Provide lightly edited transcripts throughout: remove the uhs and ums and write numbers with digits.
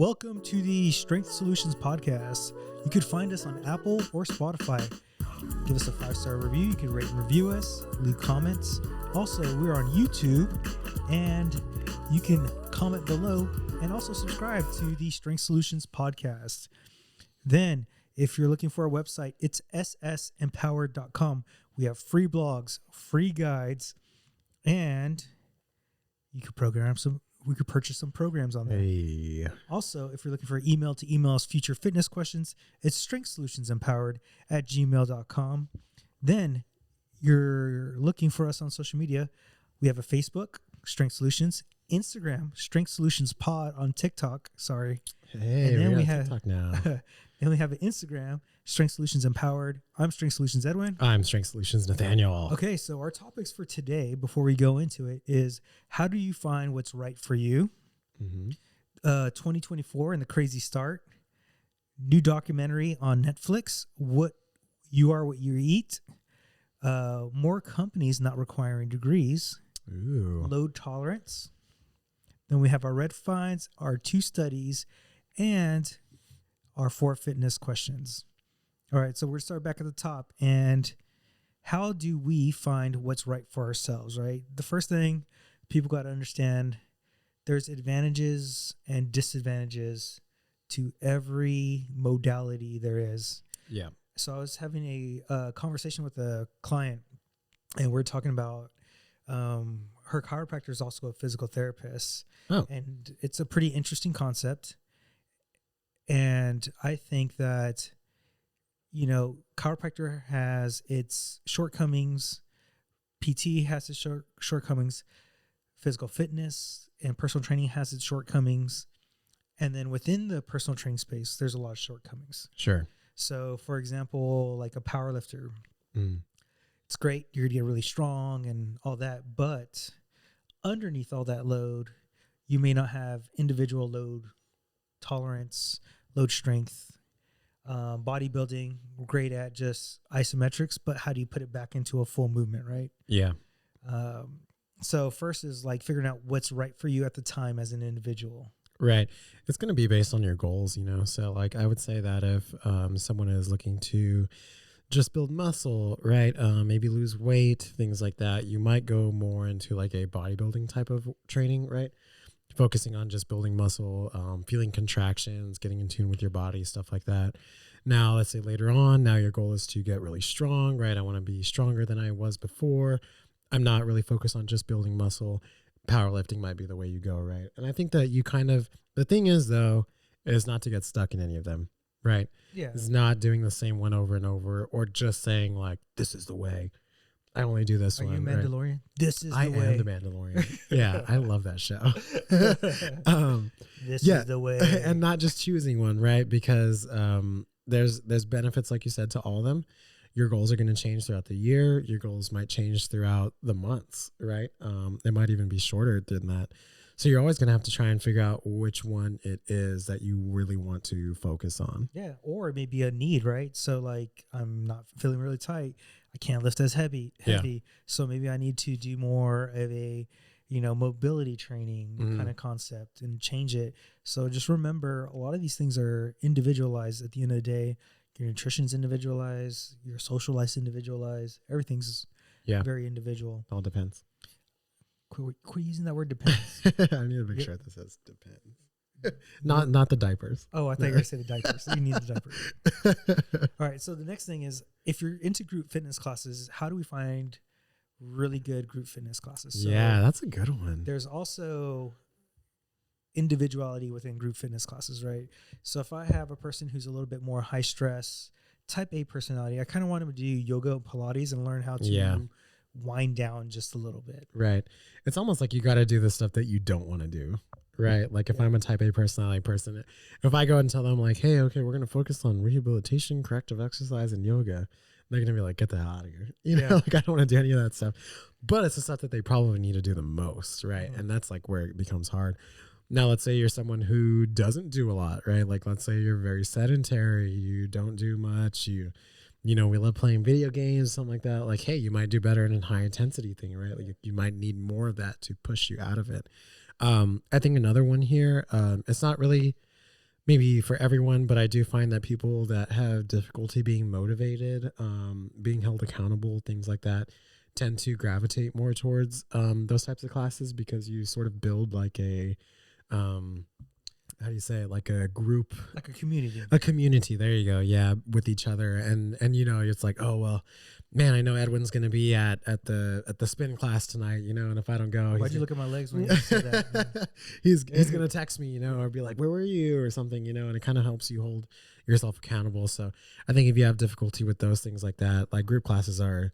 Welcome to the Strength Solutions podcast. You could find us on Apple or Spotify. Give us a 5-star review. You can rate and review us, leave comments. Also, we're on YouTube, and you can comment below and also subscribe to the Strength Solutions podcast. Then, if you're looking for our website, it's ssempowered.com. We have free blogs, free guides, and you could we could purchase some programs on there. Hey. Also, if you're looking for email to email us future fitness questions, it's strengthsolutionsempowered@gmail.com. Then you're looking for us on social media. We have a Facebook, Strength Solutions, Instagram, Strength Solutions Pod, on TikTok. Sorry. Hey, and then we have TikTok now. Then we have an Instagram, Strength Solutions Empowered. I'm Strength Solutions Edwin. I'm Strength Solutions Nathaniel. Okay, so our topics for today, before we go into it, is how do you find what's right for you? 2024 and the crazy start. New documentary on Netflix, What You Are, What You Eat. More companies not requiring degrees. Ooh. Load tolerance. Then we have our red finds, our 2 studies, and our 4 fitness questions. All right, so we're going to start back at the top. And how do we find what's right for ourselves, right? The first thing people got to understand, there's advantages and disadvantages to every modality there is. Yeah. So I was having a conversation with a client, and we're talking about her chiropractor is also a physical therapist. Oh. And it's a pretty interesting concept. And I think that, you know, chiropractor has its shortcomings, PT has its shortcomings, physical fitness and personal training has its shortcomings. And then within the personal training space, there's a lot of shortcomings. Sure. So, for example, like a power lifter, it's great. You're going to get really strong and all that. But underneath all that load, you may not have individual load tolerance, load strength. Bodybuilding, we're great at just isometrics, but how do you put it back into a full movement, right? Yeah. So first is like figuring out what's right for you at the time as an individual. Right. It's going to be based on your goals, you know? So like, I would say that if someone is looking to just build muscle, right? Maybe lose weight, things like that, you might go more into like a bodybuilding type of training, right? Focusing on just building muscle, feeling contractions, getting in tune with your body, stuff like that. Now, let's say later on, now your goal is to get really strong, right? I want to be stronger than I was before. I'm not really focused on just building muscle. Powerlifting might be the way you go, right? And I think that you the thing is though, is not to get stuck in any of them, right? Yeah. It's not doing the same one over and over or just saying like, this is the way. I only do this Are one. you Mandalorian? Right? This is the way. I am the Mandalorian. Yeah, I love that show. This is the way. And not just choosing one, right? Because there's benefits, like you said, to all of them. Your goals are going to change throughout the year. Your goals might change throughout the months, right? They might even be shorter than that. So you're always going to have to try and figure out which one it is that you really want to focus on. Yeah, or it may be a need, right? So like I'm not feeling really tight. I can't lift as heavy. Yeah. So maybe I need to do more of a, mobility training kind of concept and change it. So just remember, a lot of these things are individualized at the end of the day. Your nutrition's individualized, your social life's individualized. Everything's very individual. All depends. Quit using that word depends. I need to make sure this says depends. Not the diapers. Oh, I thought you were going to say the diapers. You need the diapers. All right. So the next thing is, if you're into group fitness classes, how do we find really good group fitness classes? So yeah, that's a good one. There's also individuality within group fitness classes, right? So if I have a person who's a little bit more high stress, type A personality, I kind of want them to do yoga, Pilates, and learn how to wind down just a little bit. Right. It's almost like you got to do the stuff that you don't want to do. Right. Like if I'm a type A personality person, if I go and tell them like, hey, okay, we're going to focus on rehabilitation, corrective exercise, and yoga, they're going to be like, get the hell out of here. Like I don't want to do any of that stuff. But it's the stuff that they probably need to do the most. Right. And that's like where it becomes hard. Now, let's say you're someone who doesn't do a lot, right? Like, let's say you're very sedentary. You don't do much. We love playing video games, something like that. Like, hey, you might do better in a high intensity thing, right? Like you might need more of that to push you out of it. I think another one here, it's not really maybe for everyone, but I do find that people that have difficulty being motivated, being held accountable, things like that, tend to gravitate more towards those types of classes because you sort of build like a, how do you say it? Like a group, Like a community. a community. There you go. Yeah, with each other, and you know, it's like, oh well, man, I know Edwin's gonna be at the spin class tonight, you know, and if I don't go, Why'd you look at my legs when you said that? he's gonna text me, you know, or be like, where were you, or something, you know, and it kind of helps you hold yourself accountable. So I think if you have difficulty with those things like that, like group classes are,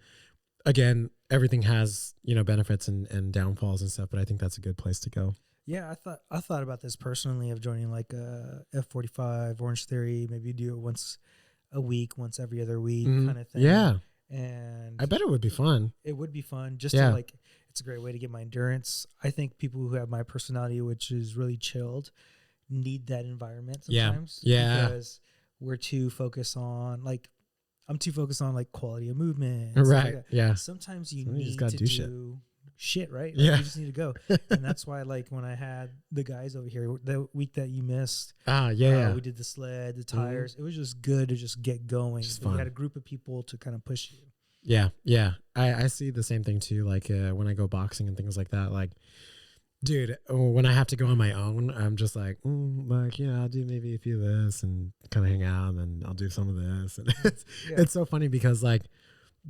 again, everything has, you know, benefits and downfalls and stuff, but I think that's a good place to go. Yeah, I thought about this personally of joining like a F45, Orange Theory. Maybe do it once a week, once every other week kind of thing. Yeah, and I bet it would be fun. it would be fun just Yeah. to like. It's a great way to get my endurance. I think people who have my personality, which is really chilled, need that environment Yeah. sometimes. Yeah. Because we're too focused on like. I'm too focused on like quality of movement. and stuff like Right. that. Yeah. Sometimes you Sometimes you need just gotta to do shit. do shit, right? Like, Yeah. you just need to go. And that's why, like, when I had the guys over here, the week that you missed, Yeah. we did the sled, the tires. It was just good to just get going. Just You fun. had a group of people to kind of push you. Yeah. I see the same thing too. Like when I go boxing and things like that, like, dude, when I have to go on my own, I'm just like, like, yeah, I'll do maybe a few of this and kind of hang out, and then I'll do some of this. And it's so funny because like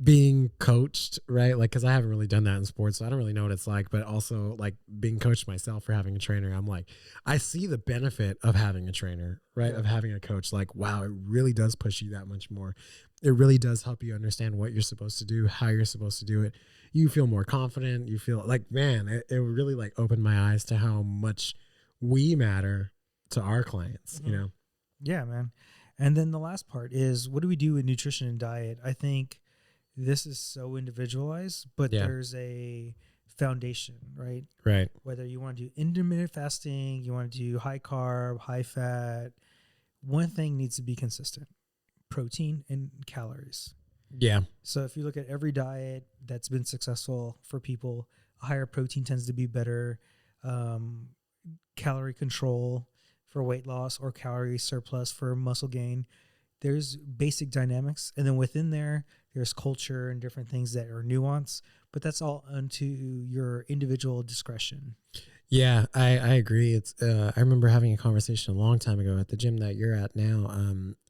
being coached, right? Like, cause I haven't really done that in sports, so I don't really know what it's like, but also like being coached myself for having a trainer, I'm like, I see the benefit of having a trainer, right? Yeah. Of having a coach. Like, wow, it really does push you that much more. It really does help you understand what you're supposed to do, how you're supposed to do it. You feel more confident. You feel like, man, it really like opened my eyes to how much we matter to our clients, you know? Yeah, man. And then the last part is, what do we do with nutrition and diet? I think this is so individualized, but Yeah. there's a foundation, right? Right. Whether you want to do intermittent fasting, you want to do high carb, high fat, one thing needs to be consistent: protein and calories. Yeah. So if you look at every diet that's been successful for people, a higher protein tends to be better. Calorie control for weight loss or calorie surplus for muscle gain. There's basic dynamics. And then within there's culture and different things that are nuanced, but that's all unto your individual discretion. Yeah, I agree. It's I remember having a conversation a long time ago at the gym that you're at now.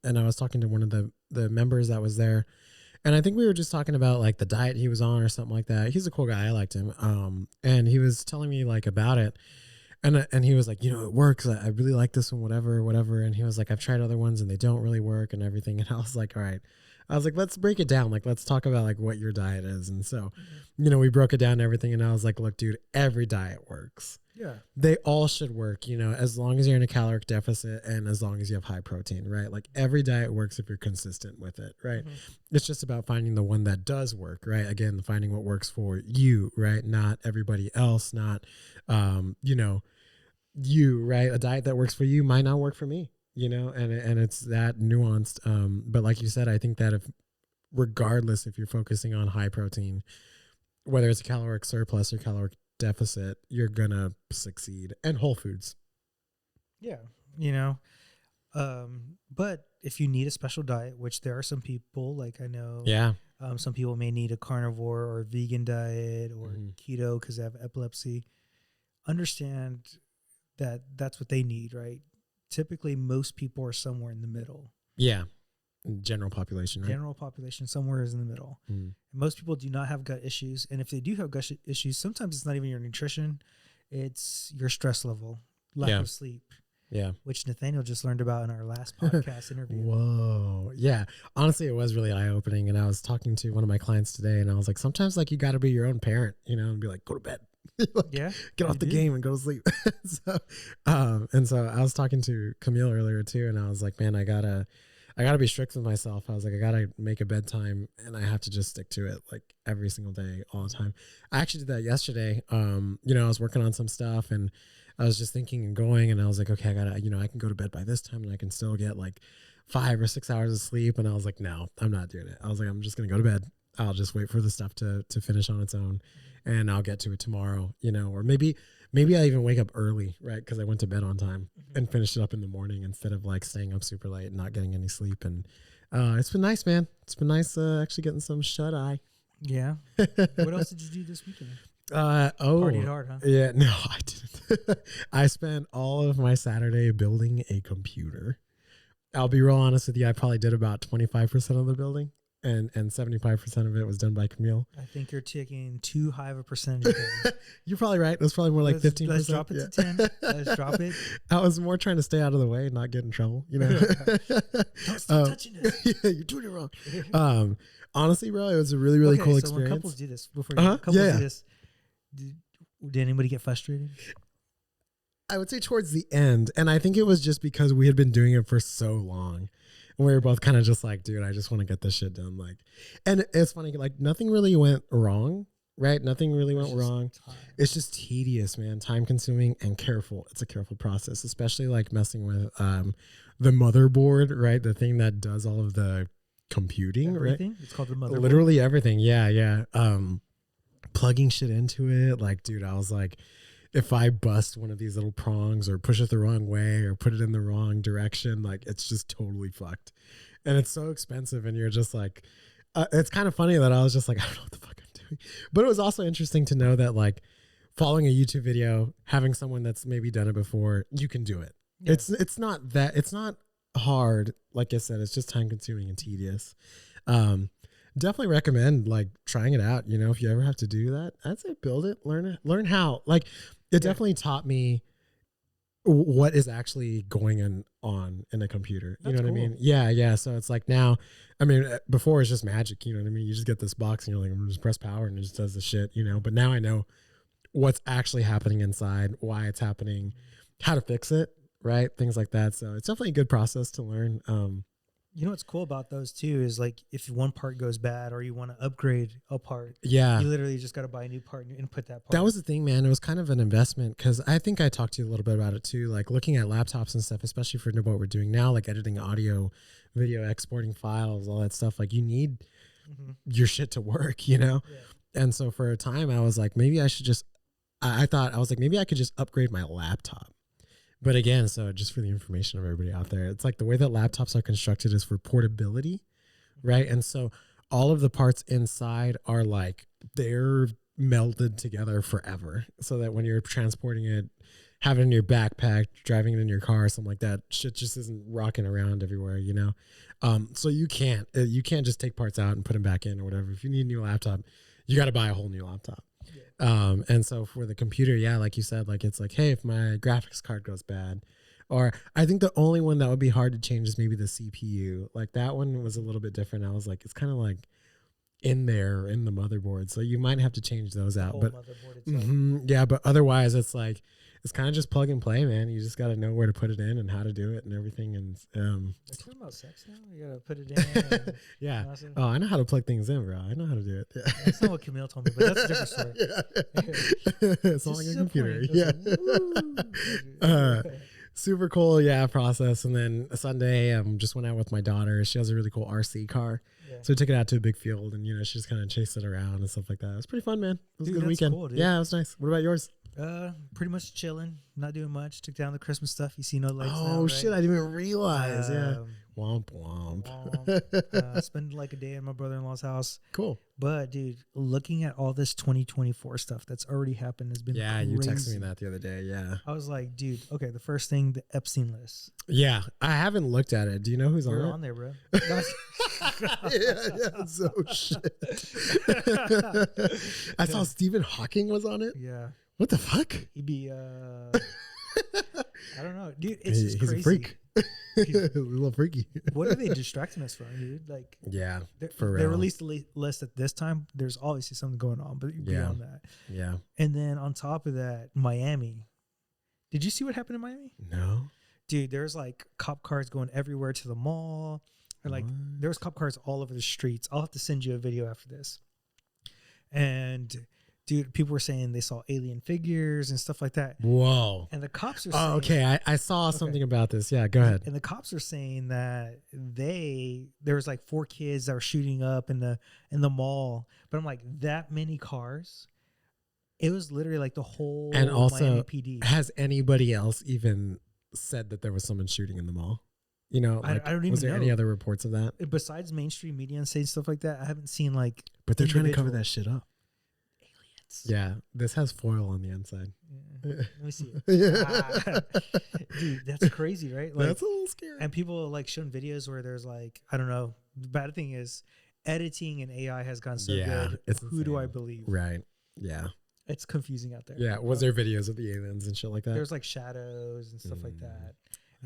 And I was talking to one of the members that was there. And I think we were just talking about like the diet he was on or something like that. He's a cool guy. I liked him. And he was telling me like about it. And he was like, you know, it works. I really like this one, whatever. And he was like, I've tried other ones and they don't really work and everything. And I was like, all right. I was like, let's break it down. Like, let's talk about like what your diet is. And so, you know, we broke it down and everything. And I was like, look, dude, every diet works. Yeah. They all should work, you know, as long as you're in a caloric deficit and as long as you have high protein, right? Like every diet works if you're consistent with it, right? It's just about finding the one that does work, right? Again, finding what works for you, right? Not everybody else, not, you know, you, right? A diet that works for you might not work for me, you know, and it's that nuanced. But like you said, I think that regardless if you're focusing on high protein, whether it's a caloric surplus or caloric deficit, you're gonna succeed. And whole foods. Yeah. You know, but if you need a special diet, which there are some people, like I know, some people may need a carnivore or vegan diet or keto because they have epilepsy. Understand that that's what they need, right? Typically, most people are somewhere in the middle. Yeah. General population, right? General population somewhere is in the middle. Most people do not have gut issues. And if they do have gut issues, sometimes it's not even your nutrition. It's your stress level, lack of sleep. Yeah. Which Nathaniel just learned about in our last podcast interview. Whoa. Yeah. Honestly, it was really eye-opening. And I was talking to one of my clients today and I was like, sometimes like you got to be your own parent, you know, and be like, go to bed. Like, get off the game and go to sleep. And so I was talking to Camille earlier too. And I was like, man, I gotta be strict with myself. I was like, I gotta make a bedtime and I have to just stick to it like every single day, all the time. I actually did that yesterday. You know, I was working on some stuff and I was just thinking and going and I was like, okay, I gotta, you know, I can go to bed by this time and I can still get like 5 or 6 hours of sleep. And I was like, no, I'm not doing it. I was like, I'm just gonna go to bed. I'll just wait for the stuff to finish on its own and I'll get to it tomorrow, you know, or maybe maybe I even wake up early, right? Because I went to bed on time and finished it up in the morning instead of like staying up super late and not getting any sleep. And it's been nice, man. It's been nice actually getting some shut eye. Yeah. What else did you do this weekend? Partied hard, huh? Yeah, no, I didn't. I spent all of my Saturday building a computer. I'll be real honest with you. I probably did about 25% of the building, and 75% of it was done by Camille. I think you're taking too high of a percentage. You're probably right. It was probably more like 15%. Let's drop it to 10. Let's drop it. I was more trying to stay out of the way and not get in trouble, you know. Don't stop touching it. Yeah, you're doing it wrong. Honestly, bro, it was a really, really cool experience. When couples do this, do this, did anybody get frustrated? I would say towards the end. And I think it was just because we had been doing it for so long. And we were both kind of just like, dude, I just want to get this shit done. Like, and it's funny, like nothing really went wrong, right? Nothing really went wrong. It's just tedious, man. Time consuming and careful. It's a careful process, especially like messing with the motherboard, right? The thing that does all of the computing, everything? Right? It's called the motherboard. Literally everything. Yeah. Plugging shit into it. Like, dude, I was like, if I bust one of these little prongs or push it the wrong way or put it in the wrong direction, like it's just totally fucked. And it's so expensive. And you're just like, it's kind of funny that I was just like, I don't know what the fuck I'm doing. But it was also interesting to know that like following a YouTube video, having someone that's maybe done it before, you can do it. Yeah. It's not hard. Like I said, it's just time consuming and tedious. Definitely recommend like trying it out. You know, if you ever have to do that, I'd say build it, learn how. Like it definitely taught me what is actually going on in a computer. You know what I mean? Yeah. So it's like now, I mean, before it's just magic. You know what I mean? You just get this box and you're like, just press power and it just does the shit. You know. But now I know what's actually happening inside, why it's happening, how to fix it, right? Things like that. So it's definitely a good process to learn. You know what's cool about those too is like if one part goes bad or you want to upgrade a part, you literally just got to buy a new part and input that part. That was the thing, man. It was kind of an investment because I think I talked to you a little bit about it too, like looking at laptops and stuff, especially for what we're doing now, like editing audio, video, exporting files, all that stuff. Like you need your shit to work, you know? Yeah. And so for a time I was like, maybe I should just, I thought I was like, maybe I could just upgrade my laptop. But again, so just for the information of everybody out there, it's like the way that laptops are constructed is for portability, right? And so all of the parts inside are like, they're melded together forever so that when you're transporting it, having it in your backpack, driving it in your car, something like that, shit just isn't rocking around everywhere, you know? So you can't just take parts out and put them back in or whatever. If you need a new laptop, you got to buy a whole new laptop. And so for the computer, like you said, like it's like, hey, if my graphics card goes bad, or I think the only one that would be hard to change is maybe the CPU. Like that one was a little bit different. I was like, it's kind of like in there in the motherboard, so you might have to change those out. But but otherwise, it's like it's kind of just plug and play, man. You just got to know where to put it in and how to do it and everything. And they're talking about sex now. You gotta put it in. Yeah. Oh, I know how to plug things in, bro. I know how to do it. Yeah. That's not what Camille told me, but that's a different story. It's not like a computer. Super cool, process. And then Sunday, just went out with my daughter. She has a really cool RC car. So we took it out to a big field and, she just kind of chased it around and stuff like that. It was pretty fun, man. It was a good weekend. Cool, yeah, it was nice. What about yours? Pretty much chilling, not doing much. Took down the Christmas stuff. You see no lights now, Oh, right? shit, I didn't even realize. Womp womp. Spend like a day at my brother-in-law's house. Cool. But, dude, looking at all this 2024 stuff that's already happened has been crazy. You texted me that the other day, I was like, dude, okay, the first thing, the Epstein List. Yeah, I haven't looked at it. Do you know who's We're on it? on there, bro. So shit. I saw Stephen Hawking was on it. Yeah. What the fuck? He'd be, I don't know. Dude, it's just crazy. He's a freak. He's a little freaky. What are they distracting us from, dude? Like, for real. They released the list at this time. There's obviously something going on, but beyond that. Yeah. And then on top of that, Miami. Did you see what happened in Miami? No. Dude, there's like cop cars going everywhere to the mall. Or like, there's cop cars all over the streets. I'll have to send you a video after this. And dude, people were saying they saw alien figures and stuff like that. Whoa. And the cops are saying... Oh, okay. I saw something about this. Yeah, go ahead. And the cops are saying that there was like 4 kids that were shooting up in the mall. But I'm like, that many cars? It was literally like the whole And also, Miami PD. has anybody else even said that there was someone shooting in the mall? You know, I like, don't even was there know. any other reports of that? Besides mainstream media and saying stuff like that, I haven't seen like. But they're trying to cover individual that shit up. aliens. Yeah, this has foil on the inside. Yeah. Let me see it. Yeah. Dude, that's crazy, right? Like, That's a little scary. and people like showing videos where there's like, I don't know. The bad thing is editing and AI has gone so good. It's Who do I insane. believe? Right. Yeah. It's confusing out there. Yeah. Was there videos of the aliens and shit like that? There's like shadows and stuff like that.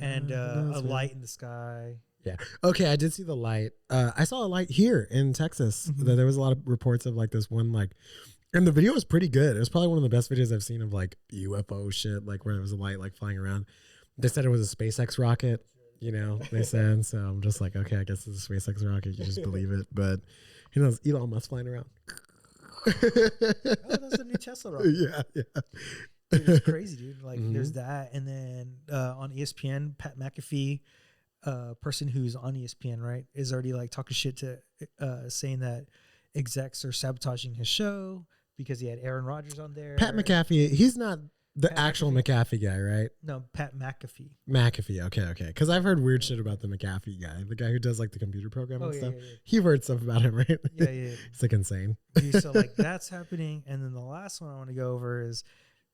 And knows, a man? light in the sky. Yeah. Okay. I did see the light. I saw a light here in Texas. Mhm. There was a lot of reports of like this one, like, and the video was pretty good. It was probably one of the best videos I've seen of like UFO shit, like where there was a light like flying around. They said it was a SpaceX rocket, you know, they said. So I'm just like, okay, I guess it's a SpaceX rocket. You just believe it. But who knows? Elon Musk flying around. Oh, that's a new Tesla rocket. Yeah. Yeah. Dude, it's crazy, dude. Like, Mhm. there's that. And then on ESPN, Pat McAfee, person who's on ESPN, right, is already like talking shit to saying that execs are sabotaging his show because he had Aaron Rodgers on there. Pat McAfee, he's not the Pat actual McAfee. McAfee guy, right? No, Pat McAfee. McAfee. Okay. Because I've heard weird shit about the McAfee guy, the guy who does like the computer program Oh, and yeah, stuff. yeah, yeah. You've heard stuff about him, right? Yeah, yeah. It's like insane. Dude, so like that's happening. And then the last one I want to go over is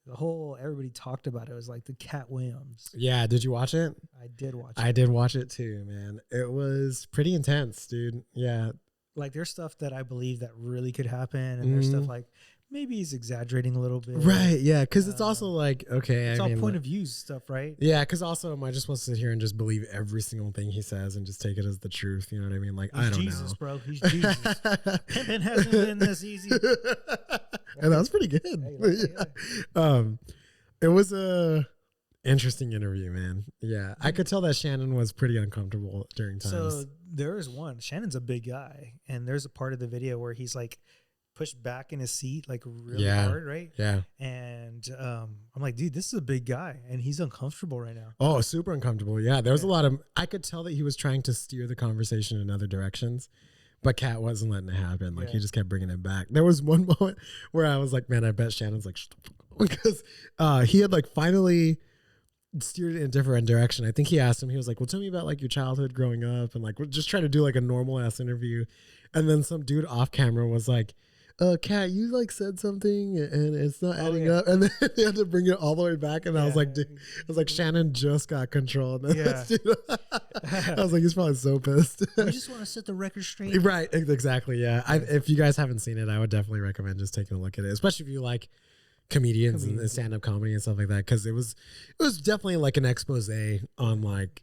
the whole, everybody talked about it. It was like the Katt Williams. Yeah. Did you watch it? I did watch it. I did watch it too, man. It was pretty intense, dude. Yeah. Like there's stuff that I believe that really could happen. And there's stuff Mhm. like maybe he's exaggerating a little bit. Right. Yeah. Because it's also like, okay. It's I all mean, point of view stuff, right? yeah. Because also, am I just supposed to sit here and just believe every single thing he says and just take it as the truth? You know what I mean? Like, He's I don't Jesus, know. bro. He's Jesus. Pimpin' hasn't been this easy. And that was pretty good. Hey, like, Yeah. It was a interesting interview, man. Yeah, I could tell that Shannon was pretty uncomfortable during times. So there is one. Shannon's a big guy, and there's a part of the video where he's like pushed back in his seat like really hard, right? Yeah. And I'm like, dude, this is a big guy, and he's uncomfortable right now. Oh, super uncomfortable. Yeah, there was a lot of. I could tell that he was trying to steer the conversation in other directions, but Katt wasn't letting it happen. Like he just kept bringing it back. There was one moment where I was like, man, I bet Shannon's like, because he had like finally steered it in a different direction. I think he asked him, he was like, well, tell me about like your childhood growing up, and like we're just trying to do like a normal ass interview. And then some dude off camera was like, Katt, you like said something and it's not adding up. And then they had to bring it all the way back. And I was like, dude, I was like, Shannon just got control. And Yeah. I was like, he's probably so pissed. We just want to set the record straight. Right. Exactly. Yeah. If you guys haven't seen it, I would definitely recommend just taking a look at it, especially if you like comedians and stand-up comedy and stuff like that. Because it was definitely like an expose on like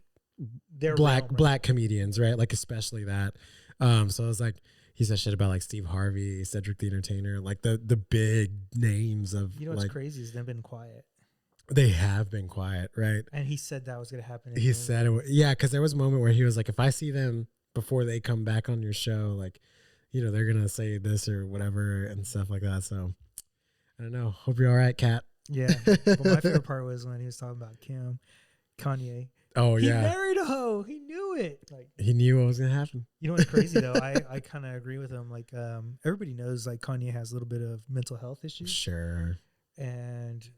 Their black comedians, right? Like especially that. So I was like, he said shit about like Steve Harvey, Cedric the Entertainer, like the big names of. You know what's like, crazy is they've been quiet. They have been quiet, right? And he said that was going to happen. He said it. Yeah, because there was a moment where he was like, if I see them before they come back on your show, like, you know, they're gonna say this or whatever and stuff like that. So I don't know. Hope you're all right, Katt. Yeah. But my favorite part was when he was talking about Kanye. Oh He yeah, married a hoe. He knew it. Like, he knew what was gonna happen. you know what's crazy though? I kind of agree with him. Like, everybody knows like Kanye has a little bit of mental health issues, Sure. and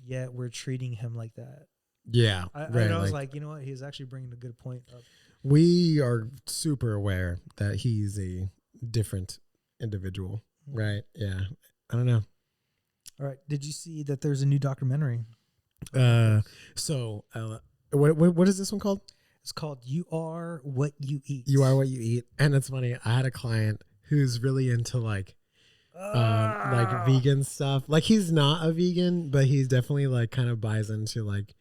yet we're treating him like that. Yeah. I was like, you know what? He was actually bringing a good point up. We are super aware that he's a different individual, Mm-hmm. right? Yeah. I don't know. All right. Did you see that there's a new documentary? So what is this one called? It's called "You Are What You Eat." You Are What You Eat. And it's funny. I had a client who's really into like vegan stuff. Like he's not a vegan, but he's definitely like kind of buys into like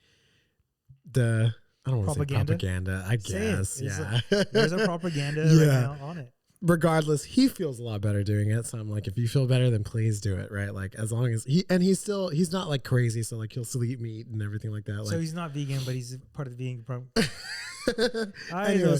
the, I don't want to say propaganda, I guess. Yeah. There's a propaganda right now on it. Regardless, he feels a lot better doing it. So I'm like, if you feel better, then please do it. Right. Like as long as he's not like crazy. So like he'll still eat meat and everything like that. Like, So he's not vegan, but he's part of the vegan program. Anyway,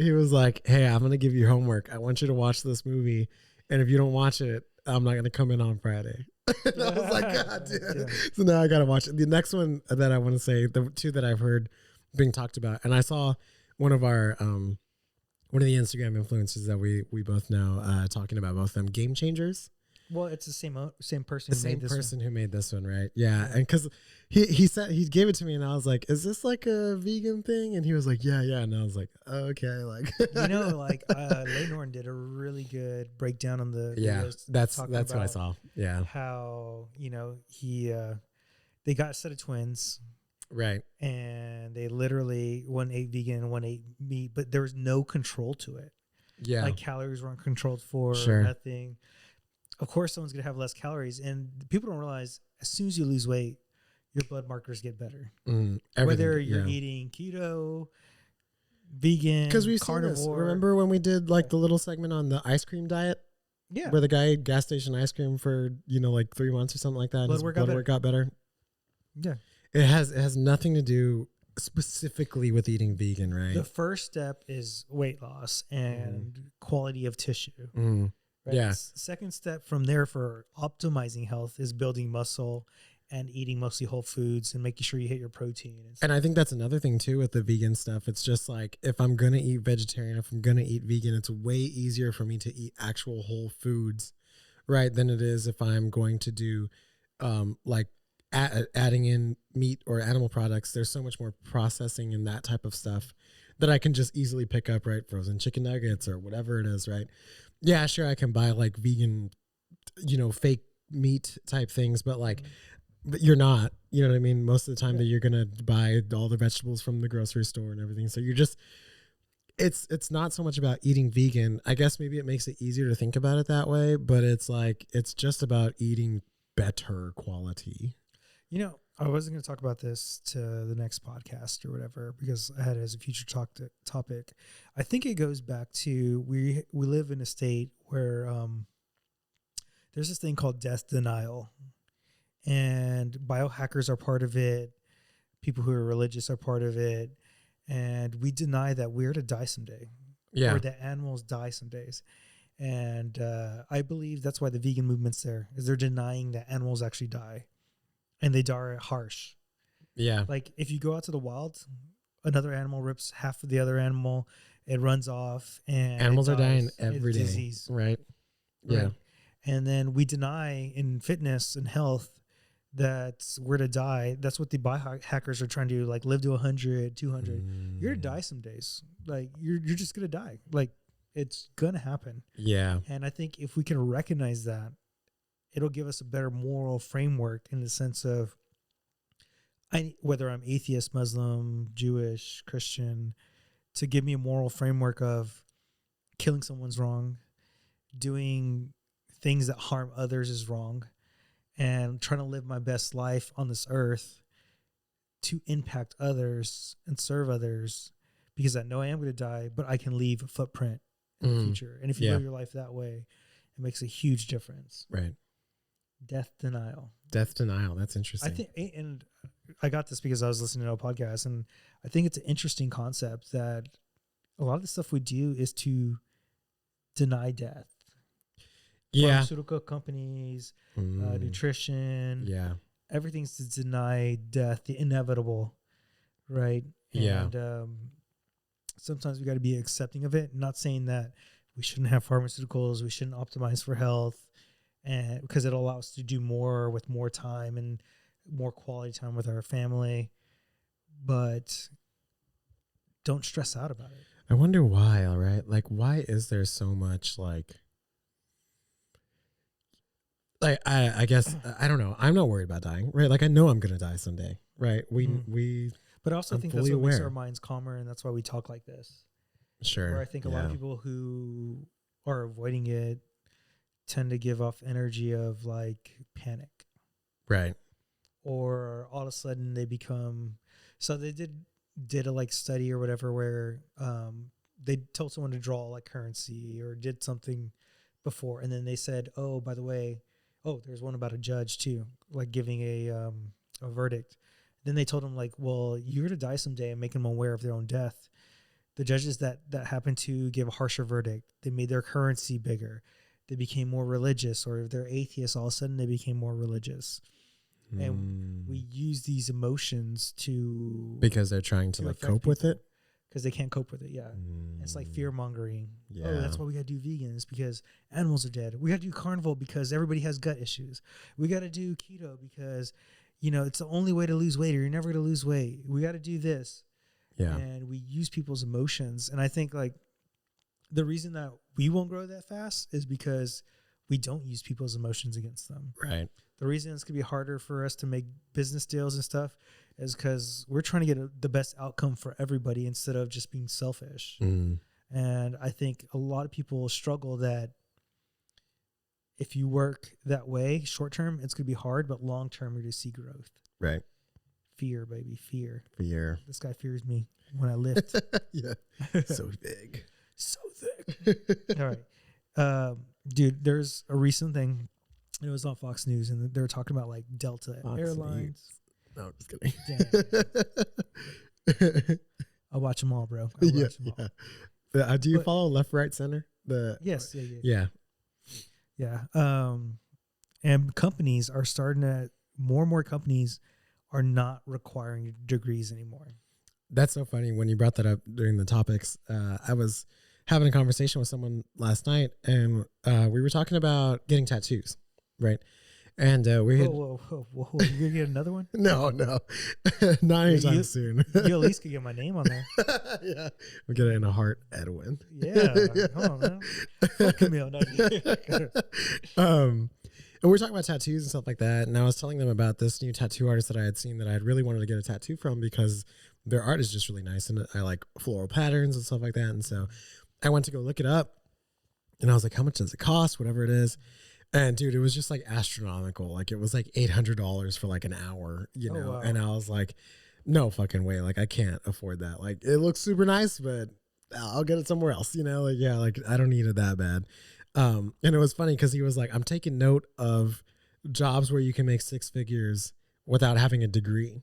he was like, hey, I'm going to give you homework. I want you to watch this movie. And if you don't watch it, I'm not going to come in on Friday. And I was like, God damn. Yeah. So now I got to watch it. The next one that I want to say, the two that I've heard being talked about, and I saw one of our, one of the Instagram influencers that we both know talking about both of them, Game Changers. Well, it's the same person. The who same made this person who made this one, right? Yeah, and because he said he gave it to me, and I was like, "Is this like a vegan thing?" And he was like, "Yeah, yeah," and I was like, "Okay." Like, Like Lenore did a really good breakdown on the yeah, videos that's talking what I about saw. Yeah, how he they got a set of twins, right. and they literally one ate vegan and one ate meat, but there was no control to it. Yeah, Like calories weren't controlled for, sure. nothing. Of course, someone's gonna have less calories, and people don't realize as soon as you lose weight, your blood markers get better. Whether you're eating keto, vegan, because we've carnivore. seen this. Remember when we did like the little segment on the ice cream diet? Yeah, where the guy ate gas station ice cream for like 3 months or something like that. Blood work got better. Yeah, it has nothing to do specifically with eating vegan, right? The first step is weight loss and quality of tissue. Right? Yeah. Second step from there for optimizing health is building muscle and eating mostly whole foods and making sure you hit your protein. And I think that's another thing too with the vegan stuff. It's just like if I'm going to eat vegetarian, if I'm going to eat vegan, it's way easier for me to eat actual whole foods, right, than it is if I'm going to do like adding in meat or animal products. There's so much more processing and that type of stuff that I can just easily pick up, right? Frozen chicken nuggets or whatever it is, right? Yeah, sure, I can buy like vegan, fake meat type things, but like, but you're not, you know what I mean? Most of the time that you're going to buy all the vegetables from the grocery store and everything. So you're just, it's not so much about eating vegan. I guess maybe it makes it easier to think about it that way, but it's like, it's just about eating better quality. I wasn't going to talk about this to the next podcast or whatever, because I had it as a future topic. I think it goes back to, we live in a state where there's this thing called death denial. And biohackers are part of it. People who are religious are part of it. And we deny that we're to die someday. Yeah. Or that animals die some days. And I believe that's why the vegan movement's there, is they're denying that animals actually die. And they die harsh. Yeah. Like if you go out to the wild, another animal rips half of the other animal, it runs off, and animals are dying every day. Disease. Right. Yeah. Right. And then we deny in fitness and health that we're to die. That's what the biohackers are trying to do, like live to 100, 200. You're to die some days. Like you're just going to die. Like it's going to happen. Yeah. And I think if we can recognize that, it'll give us a better moral framework in the sense of whether I'm atheist, Muslim, Jewish, Christian, to give me a moral framework of killing someone's wrong, doing things that harm others is wrong, and trying to live my best life on this earth to impact others and serve others, because I know I am going to die, but I can leave a footprint in the future. And if you live your life that way, it makes a huge difference. Right. Death denial. That's interesting. I think, and I got this because I was listening to a podcast, and I think it's an interesting concept that a lot of the stuff we do is to deny death. Yeah. Pharmaceutical companies, nutrition. Yeah. Everything's to deny death, the inevitable, right? And sometimes we got to be accepting of it. Not saying that we shouldn't have pharmaceuticals, we shouldn't optimize for health, and because it'll allow us to do more with more time and more quality time with our family. But don't stress out about it. I wonder why, all right? Like, why is there so much I guess I don't know. I'm not worried about dying, right? Like I know I'm gonna die someday, right? But I also think that's what makes our minds calmer, and that's why we talk like this. Sure. Where I think a lot of people who are avoiding it tend to give off energy of like panic, right? Or all of a sudden they become. So they did a like study or whatever where they told someone to draw like currency or did something before, and then they said, "Oh, by the way." Oh, there's one about a judge too, like giving a verdict. Then they told him like, well, you're to die someday, and making them aware of their own death. The judges that happened to give a harsher verdict, they made their currency bigger. They became more religious, or if they're atheists, all of a sudden they became more religious. And we use these emotions because they're trying to like cope with it. because they can't cope with it. Yeah. It's like fear mongering. Yeah. Oh, that's why we got to do vegans because animals are dead. We got to do carnivore because everybody has gut issues. We got to do keto because, it's the only way to lose weight or you're never going to lose weight. We got to do this. Yeah. And we use people's emotions. And I think like the reason that we won't grow that fast is because we don't use people's emotions against them. Right. The reason it's going to be harder for us to make business deals and stuff is because we're trying to get the best outcome for everybody instead of just being selfish. And I think a lot of people struggle that if you work that way, short term, it's going to be hard, but long term, you're going to see growth. Right. Fear, baby, fear. Fear. This guy fears me when I lift. Yeah. So big. So thick. All right. Dude, there's a recent thing. It was on Fox News, and they were talking about like Delta Fox Airlines. No, I'm just kidding. Damn. I'll watch them all, bro. I'll watch them all. Do you follow left, right, center? Yes. Yeah. And companies are starting to, more and more companies are not requiring degrees anymore. That's so funny. When you brought that up during the topics, I was having a conversation with someone last night, and we were talking about getting tattoos, right? And we had... Whoa. You gonna get another one? No. Not anytime soon. You at least could get my name on there. Yeah. We get it in a heart, Edwin. Yeah. Come on, man. Fuck Camille. No, and we're talking about tattoos and stuff like that. And I was telling them about this new tattoo artist that I had seen that I had really wanted to get a tattoo from because their art is just really nice. And I like floral patterns and stuff like that. And so I went to go look it up. And I was like, how much does it cost? Whatever it is. And dude, it was just like astronomical. Like it was like $800 for like an hour, you know? Wow. And I was like, no fucking way. Like I can't afford that. Like it looks super nice, but I'll get it somewhere else, you know? Like, yeah, like I don't need it that bad. And it was funny because he was like, I'm taking note of jobs where you can make 6 figures without having a degree.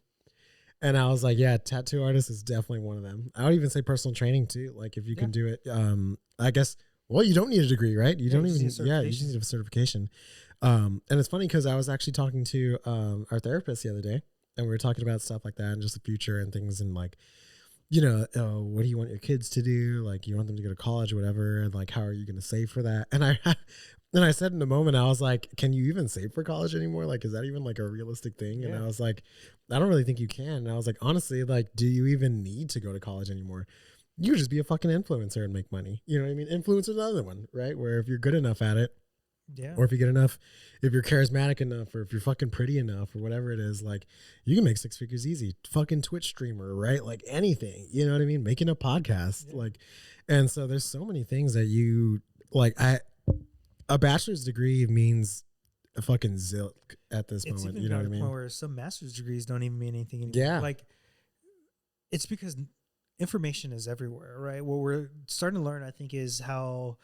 And I was like, yeah, tattoo artist is definitely one of them. I would even say personal training too. Like if you can do it, I guess, well, you don't need a degree, right? You don't even, you just need a certification. And it's funny because I was actually talking to our therapist the other day, and we were talking about stuff like that and just the future and things and like, what do you want your kids to do? Like, you want them to go to college or whatever? And like, how are you going to save for that? And I said in the moment, I was like, can you even save for college anymore? Like, is that even like a realistic thing? And I was like, I don't really think you can. And I was like, honestly, like, do you even need to go to college anymore? You could just be a fucking influencer and make money. You know what I mean? Influencer's another one, right? Where if you're good enough at it, or if you get enough, if you're charismatic enough, or if you're fucking pretty enough, or whatever it is, like you can make 6 figures easy. Fucking Twitch streamer, right? Like anything, you know what I mean? Making a podcast, like, and so there's so many things that you like. A bachelor's degree means a fucking zilk at this moment. You know what I mean? Point where some master's degrees don't even mean anything anymore. Yeah, like it's because information is everywhere, right? What we're starting to learn, I think, is how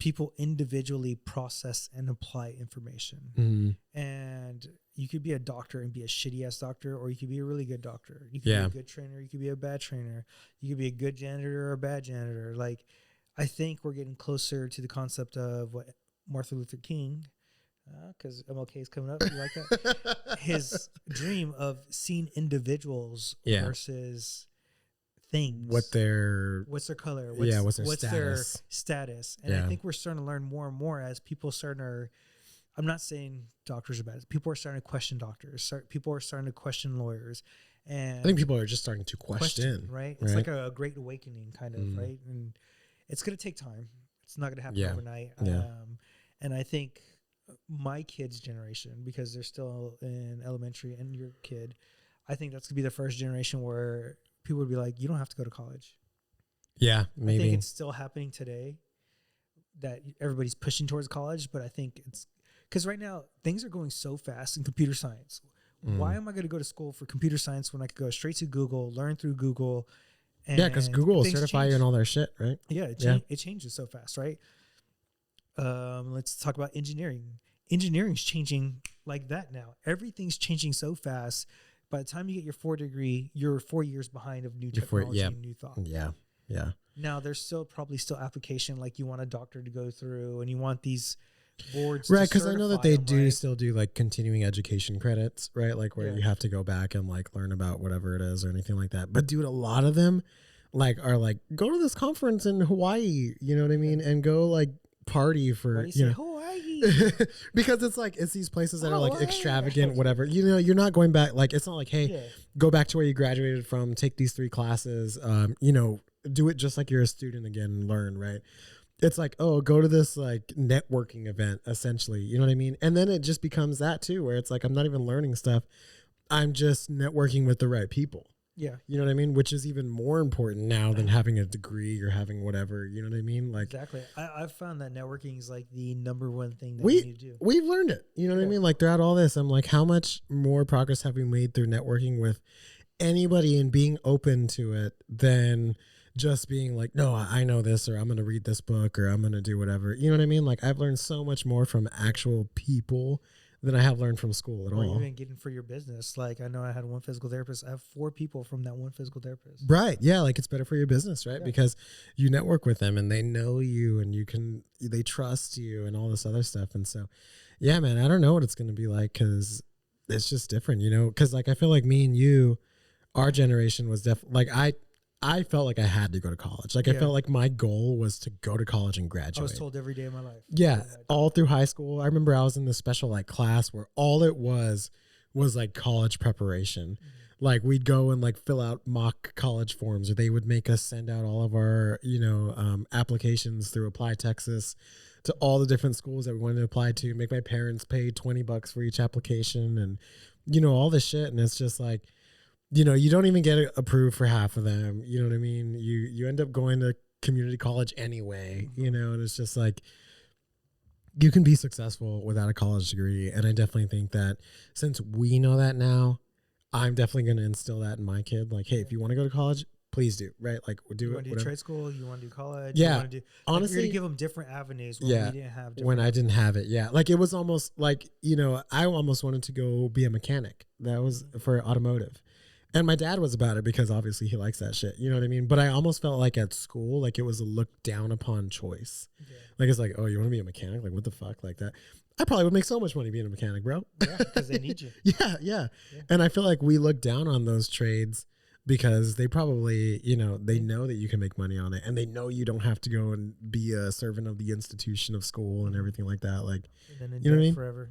people individually process and apply information. Mm-hmm. And you could be a doctor and be a shitty ass doctor, or you could be a really good doctor. You could be a good trainer. You could be a bad trainer. You could be a good janitor or a bad janitor. Like, I think we're getting closer to the concept of what Martin Luther King, because MLK is coming up. You like that? His dream of seeing individuals versus things. What's their color? What's their status? And I think we're starting to learn more and more as people I'm not saying doctors are bad. People are starting to question doctors. People are starting to question lawyers. And I think people are just starting to question, right? It's like a great awakening kind of, right? And it's going to take time. It's not going to happen overnight. And I think my kids' generation, because they're still in elementary, and your kid, I think that's going to be the first generation where people would be like, you don't have to go to college. Yeah, maybe. I think it's still happening today that everybody's pushing towards college, but I think it's because right now things are going so fast in computer science. Why am I going to go to school for computer science when I could go straight to Google, learn through Google? And because Google will certify you and all their shit, right? Yeah, it changes so fast, right? Let's talk about engineering. Engineering's changing like that now. Everything's changing so fast. By the time you get your 4 degree, you're 4 years behind of new technology and new thought. Yeah. Now there's probably still application, like you want a doctor to go through, and you want these boards, right? Because I know that they do still do like continuing education credits, right? Like where you have to go back and like learn about whatever it is or anything like that. But dude, a lot of them, like are like, go to this conference in Hawaii, you know what I mean, and go like party for, Why do you say Hawaii? because it's like, it's these places that are like Hawaii. extravagant, whatever, you know, you're not going back, like it's not like, hey, Yeah. go back to where you graduated from, take these 3 classes, you know, do it just like you're a student again and learn, right? It's like, oh, go to this like networking event, essentially, you know what I mean? And then it just becomes that too, where it's like, I'm not even learning stuff, I'm just networking with the right people. Yeah. You know what I mean? Which is even more important now than having a degree or having whatever, you know what I mean? Like, Exactly. I've found that networking is like the number one thing that we, you need to do. we've learned it, you know what I mean? Like throughout all this, I'm like, how much more progress have we made through networking with anybody and being open to it than just being like, no, I know this, or I'm going to read this book, or I'm going to do whatever. You know what I mean? Like I've learned so much more from actual people than I have learned from school at Or all. even getting for your business. Like I know I had one physical therapist. I have 4 people from that one physical therapist. Right. Yeah. Like it's better for your business, right? Yeah. Because you network with them and they know you and they trust you and all this other stuff. And so, yeah, man, I don't know what it's going to be like because it's just different, you know? Because like I feel like me and you, our generation was definitely like I felt like I had to go to college. Like I felt like my goal was to go to college and graduate. I was told every day of my life. Yeah, all through high school. I remember I was in this special like class where all it was like college preparation. Mm-hmm. Like we'd go and like fill out mock college forms, or they would make us send out all of our, you know, applications through Apply Texas to all the different schools that we wanted to apply to, make my parents pay $20 for each application and, you know, all this shit. And it's just like, you know, you don't even get approved for half of them. You know what I mean? You end up going to community college anyway, you know, and it's just like, you can be successful without a college degree. And I definitely think that since we know that now, I'm definitely going to instill that in my kid. Like, hey, if you want to go to college, please do, right? Like, do you it. Want to do trade school? You want to do college? Yeah. You want to do, honestly, you're going to give them different avenues when we didn't have when I didn't have it. Yeah. Like, it was almost like, you know, I almost wanted to go be a mechanic. That was for automotive. And my dad was about it because obviously he likes that shit. You know what I mean? But I almost felt like at school, like it was a looked down upon choice. Yeah. Like, it's like, oh, you want to be a mechanic? Like, what the fuck? Like that. I probably would make so much money being a mechanic, bro. Yeah, because they need you. Yeah. And I feel like we look down on those trades because they probably, you know, they know that you can make money on it. And they know you don't have to go and be a servant of the institution of school and everything like that. Like, and then you know what I mean? Forever.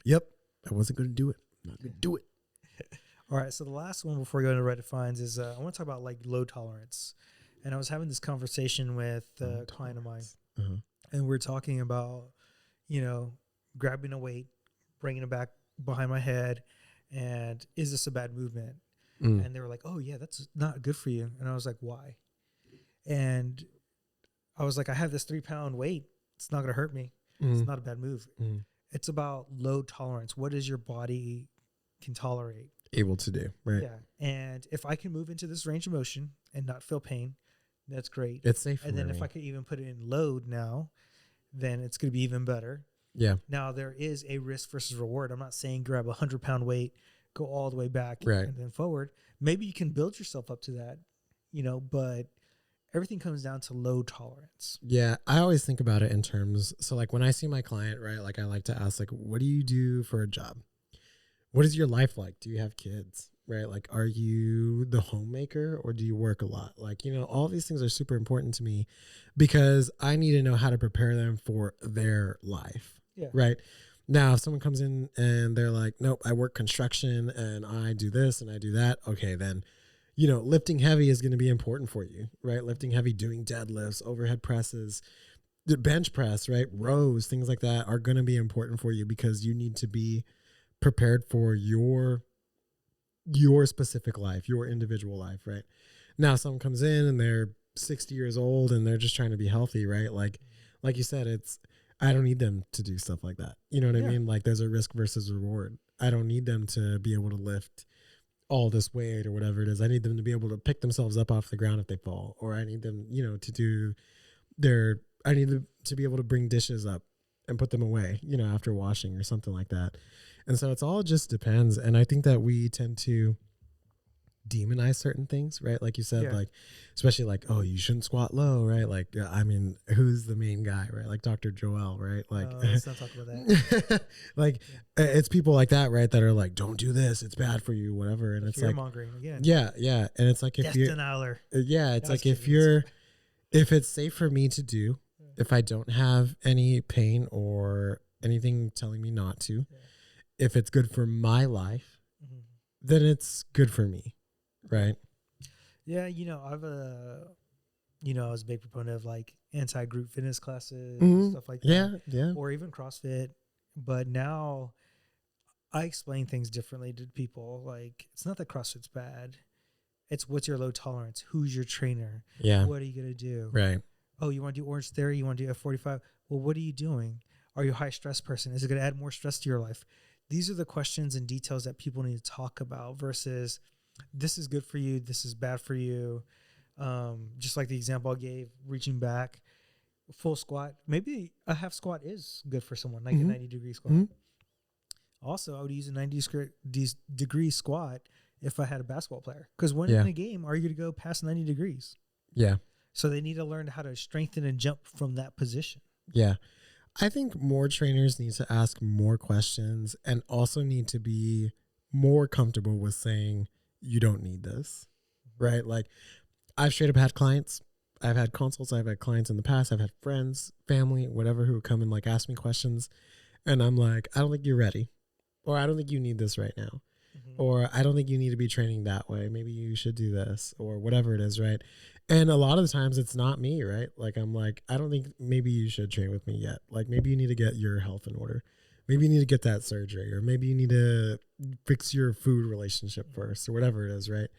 Yep. I wasn't going to do it. I'm not going to do it. All right, so the last one before we go into Red Defines is I want to talk about like low tolerance. And I was having this conversation with a client of mine, and we're talking about, you know, grabbing a weight, bringing it back behind my head, and is this a bad movement? And they were like, oh, yeah, that's not good for you. And I was like, why? And I was like, I have this 3-pound weight. It's not going to hurt me. It's not a bad move. It's about low tolerance. What is your body can tolerate? Able to do, right? Yeah. And if I can move into this range of motion and not feel pain, that's great. It's safe. And then if I could even put it in load now, then it's going to be even better. Yeah. Now there is a risk versus reward. I'm not saying grab a 100-pound weight, go all the way back and then forward. Maybe you can build yourself up to that, you know, but everything comes down to low tolerance. Yeah. I always think about it in terms. So like when I see my client, right, like I like to ask, like, what do you do for a job? What is your life like? Do you have kids, right? Like, are you the homemaker or do you work a lot? Like, you know, all these things are super important to me because I need to know how to prepare them for their life, right? Now, if someone comes in and they're like, nope, I work construction and I do this and I do that. Okay, then, you know, lifting heavy is going to be important for you, right? Lifting heavy, doing deadlifts, overhead presses, the bench press, right? Rows, things like that are going to be important for you because you need to be prepared for your specific life, your individual life, right? Now, someone comes in and they're 60 years old and they're just trying to be healthy, right? Like you said, I don't need them to do stuff like that. You know what I mean? Like there's a risk versus reward. I don't need them to be able to lift all this weight or whatever it is. I need them to be able to pick themselves up off the ground if they fall, or I need them, you know, I need them to be able to bring dishes up and put them away, you know, after washing or something like that. And so it's all just depends. And I think that we tend to demonize certain things, right? Like you said, Yeah. like, especially like, oh, you shouldn't squat low, right? Like, I mean, who's the main guy, right? Like Dr. Joel, right? Like, let's not talk about that. like, it's people like that, right? That are like, don't do this, it's bad for you, whatever. And it's like, Fear-mongering again. yeah, yeah. And it's like, if Death you're, denialer. yeah, it's No, I was like, if kidding. you're, if it's safe for me to do, if I don't have any pain or anything telling me not to, if it's good for my life, then it's good for me, right? Yeah, you know, I was a big proponent of like anti-group fitness classes, stuff like that. Yeah, yeah. Or even CrossFit. But now I explain things differently to people. Like, it's not that CrossFit's bad. It's what's your low tolerance? Who's your trainer? Yeah. What are you going to do? Right. Oh, you want to do Orange Theory? You want to do F45? Well, what are you doing? Are you a high stress person? Is it going to add more stress to your life? These are the questions and details that people need to talk about versus this is good for you, this is bad for you. Just like the example I gave, reaching back, full squat. Maybe a half squat is good for someone, like a 90-degree squat. Also, I would use a 90-degree squat if I had a basketball player. Because when in a game, are you going to go past 90 degrees? Yeah. So they need to learn how to strengthen and jump from that position. Yeah. I think more trainers need to ask more questions and also need to be more comfortable with saying, you don't need this, right? Like, I've straight up had clients. I've had consults. I've had clients in the past. I've had friends, family, whatever, who come and like ask me questions. And I'm like, I don't think you're ready. Or I don't think you need this right now. Or I don't think you need to be training that way. Maybe you should do this or whatever it is, right? And a lot of the times it's not me, right? Like, I'm like, I don't think maybe you should train with me yet. Like, maybe you need to get your health in order. Maybe you need to get that surgery, or maybe you need to fix your food relationship first, or whatever it is, right?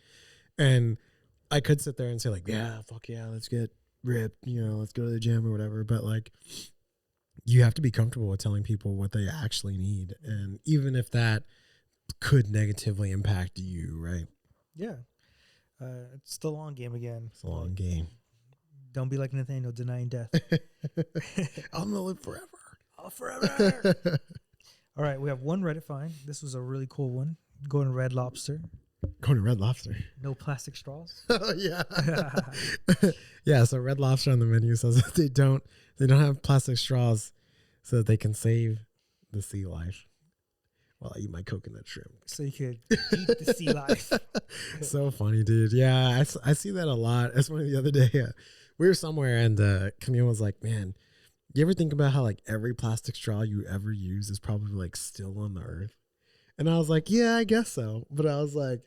And I could sit there and say like, yeah, fuck yeah, let's get ripped, you know, let's go to the gym or whatever. But like, you have to be comfortable with telling people what they actually need. And even if that could negatively impact you, right? Yeah. It's the long game again. It's a long game. Don't be like Nathaniel, denying death. I'm gonna live forever. Oh, forever. All right, we have one Reddit find. This was a really cool one. Going to Red Lobster. Going to Red Lobster. No plastic straws. Oh yeah. Yeah, so Red Lobster on the menu says that they don't have plastic straws so that they can save the sea life. While I eat my coconut shrimp. So you could eat the sea life. So funny, dude. Yeah, I see that a lot. That's one of the other day. We were somewhere and Camille was like, man, you ever think about how like every plastic straw you ever use is probably like still on the earth? And I was like, yeah, I guess so. But I was like,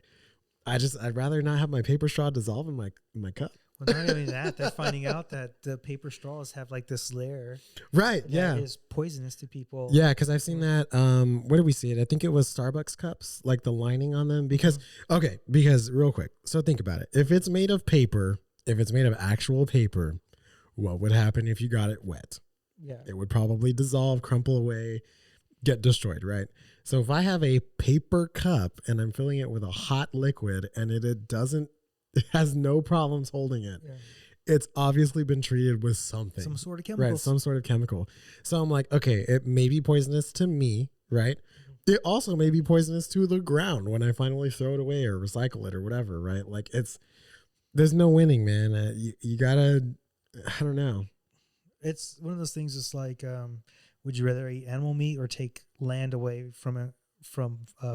I'd rather not have my paper straw dissolve in my cup. Well, not only that, they're finding out that the paper straws have like this layer. Right, yeah. That is poisonous to people. Yeah, because I've seen that. Where did we see it? I think it was Starbucks cups, like the lining on them. Because, because real quick, so think about it. If it's made of paper, if it's made of actual paper, what would happen if you got it wet? Yeah. It would probably dissolve, crumple away, get destroyed, right? So if I have a paper cup and I'm filling it with a hot liquid and it has no problems holding it, it's obviously been treated with something. Some sort of chemical. Right, some sort of chemical. So I'm like, okay, it may be poisonous to me, right? It also may be poisonous to the ground when I finally throw it away or recycle it or whatever, right? Like, there's no winning, man. You gotta, I don't know. It's one of those things. It's like, would you rather eat animal meat or take land away from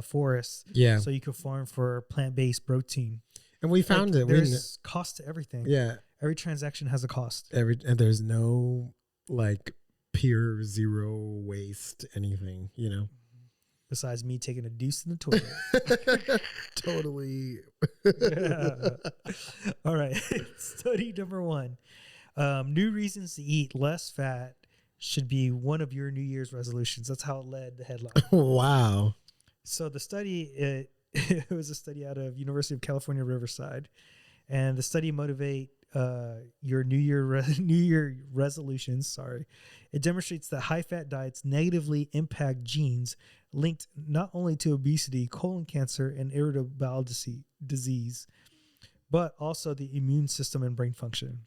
forests? Yeah. So you could farm for plant-based protein. And we found it. There's cost to everything. Yeah. Every transaction has a cost. And there's no like pure zero waste anything, you know. Besides me taking a deuce in the toilet. Totally. All right. Study number 1. New reasons to eat less fat should be one of your New Year's resolutions. That's how it led the headline. Wow. So the study, it was a study out of University of California, Riverside. And the study motivate your New Year resolutions. Sorry. It demonstrates that high-fat diets negatively impact genes linked not only to obesity, colon cancer, and irritable bowel disease, but also the immune system and brain function.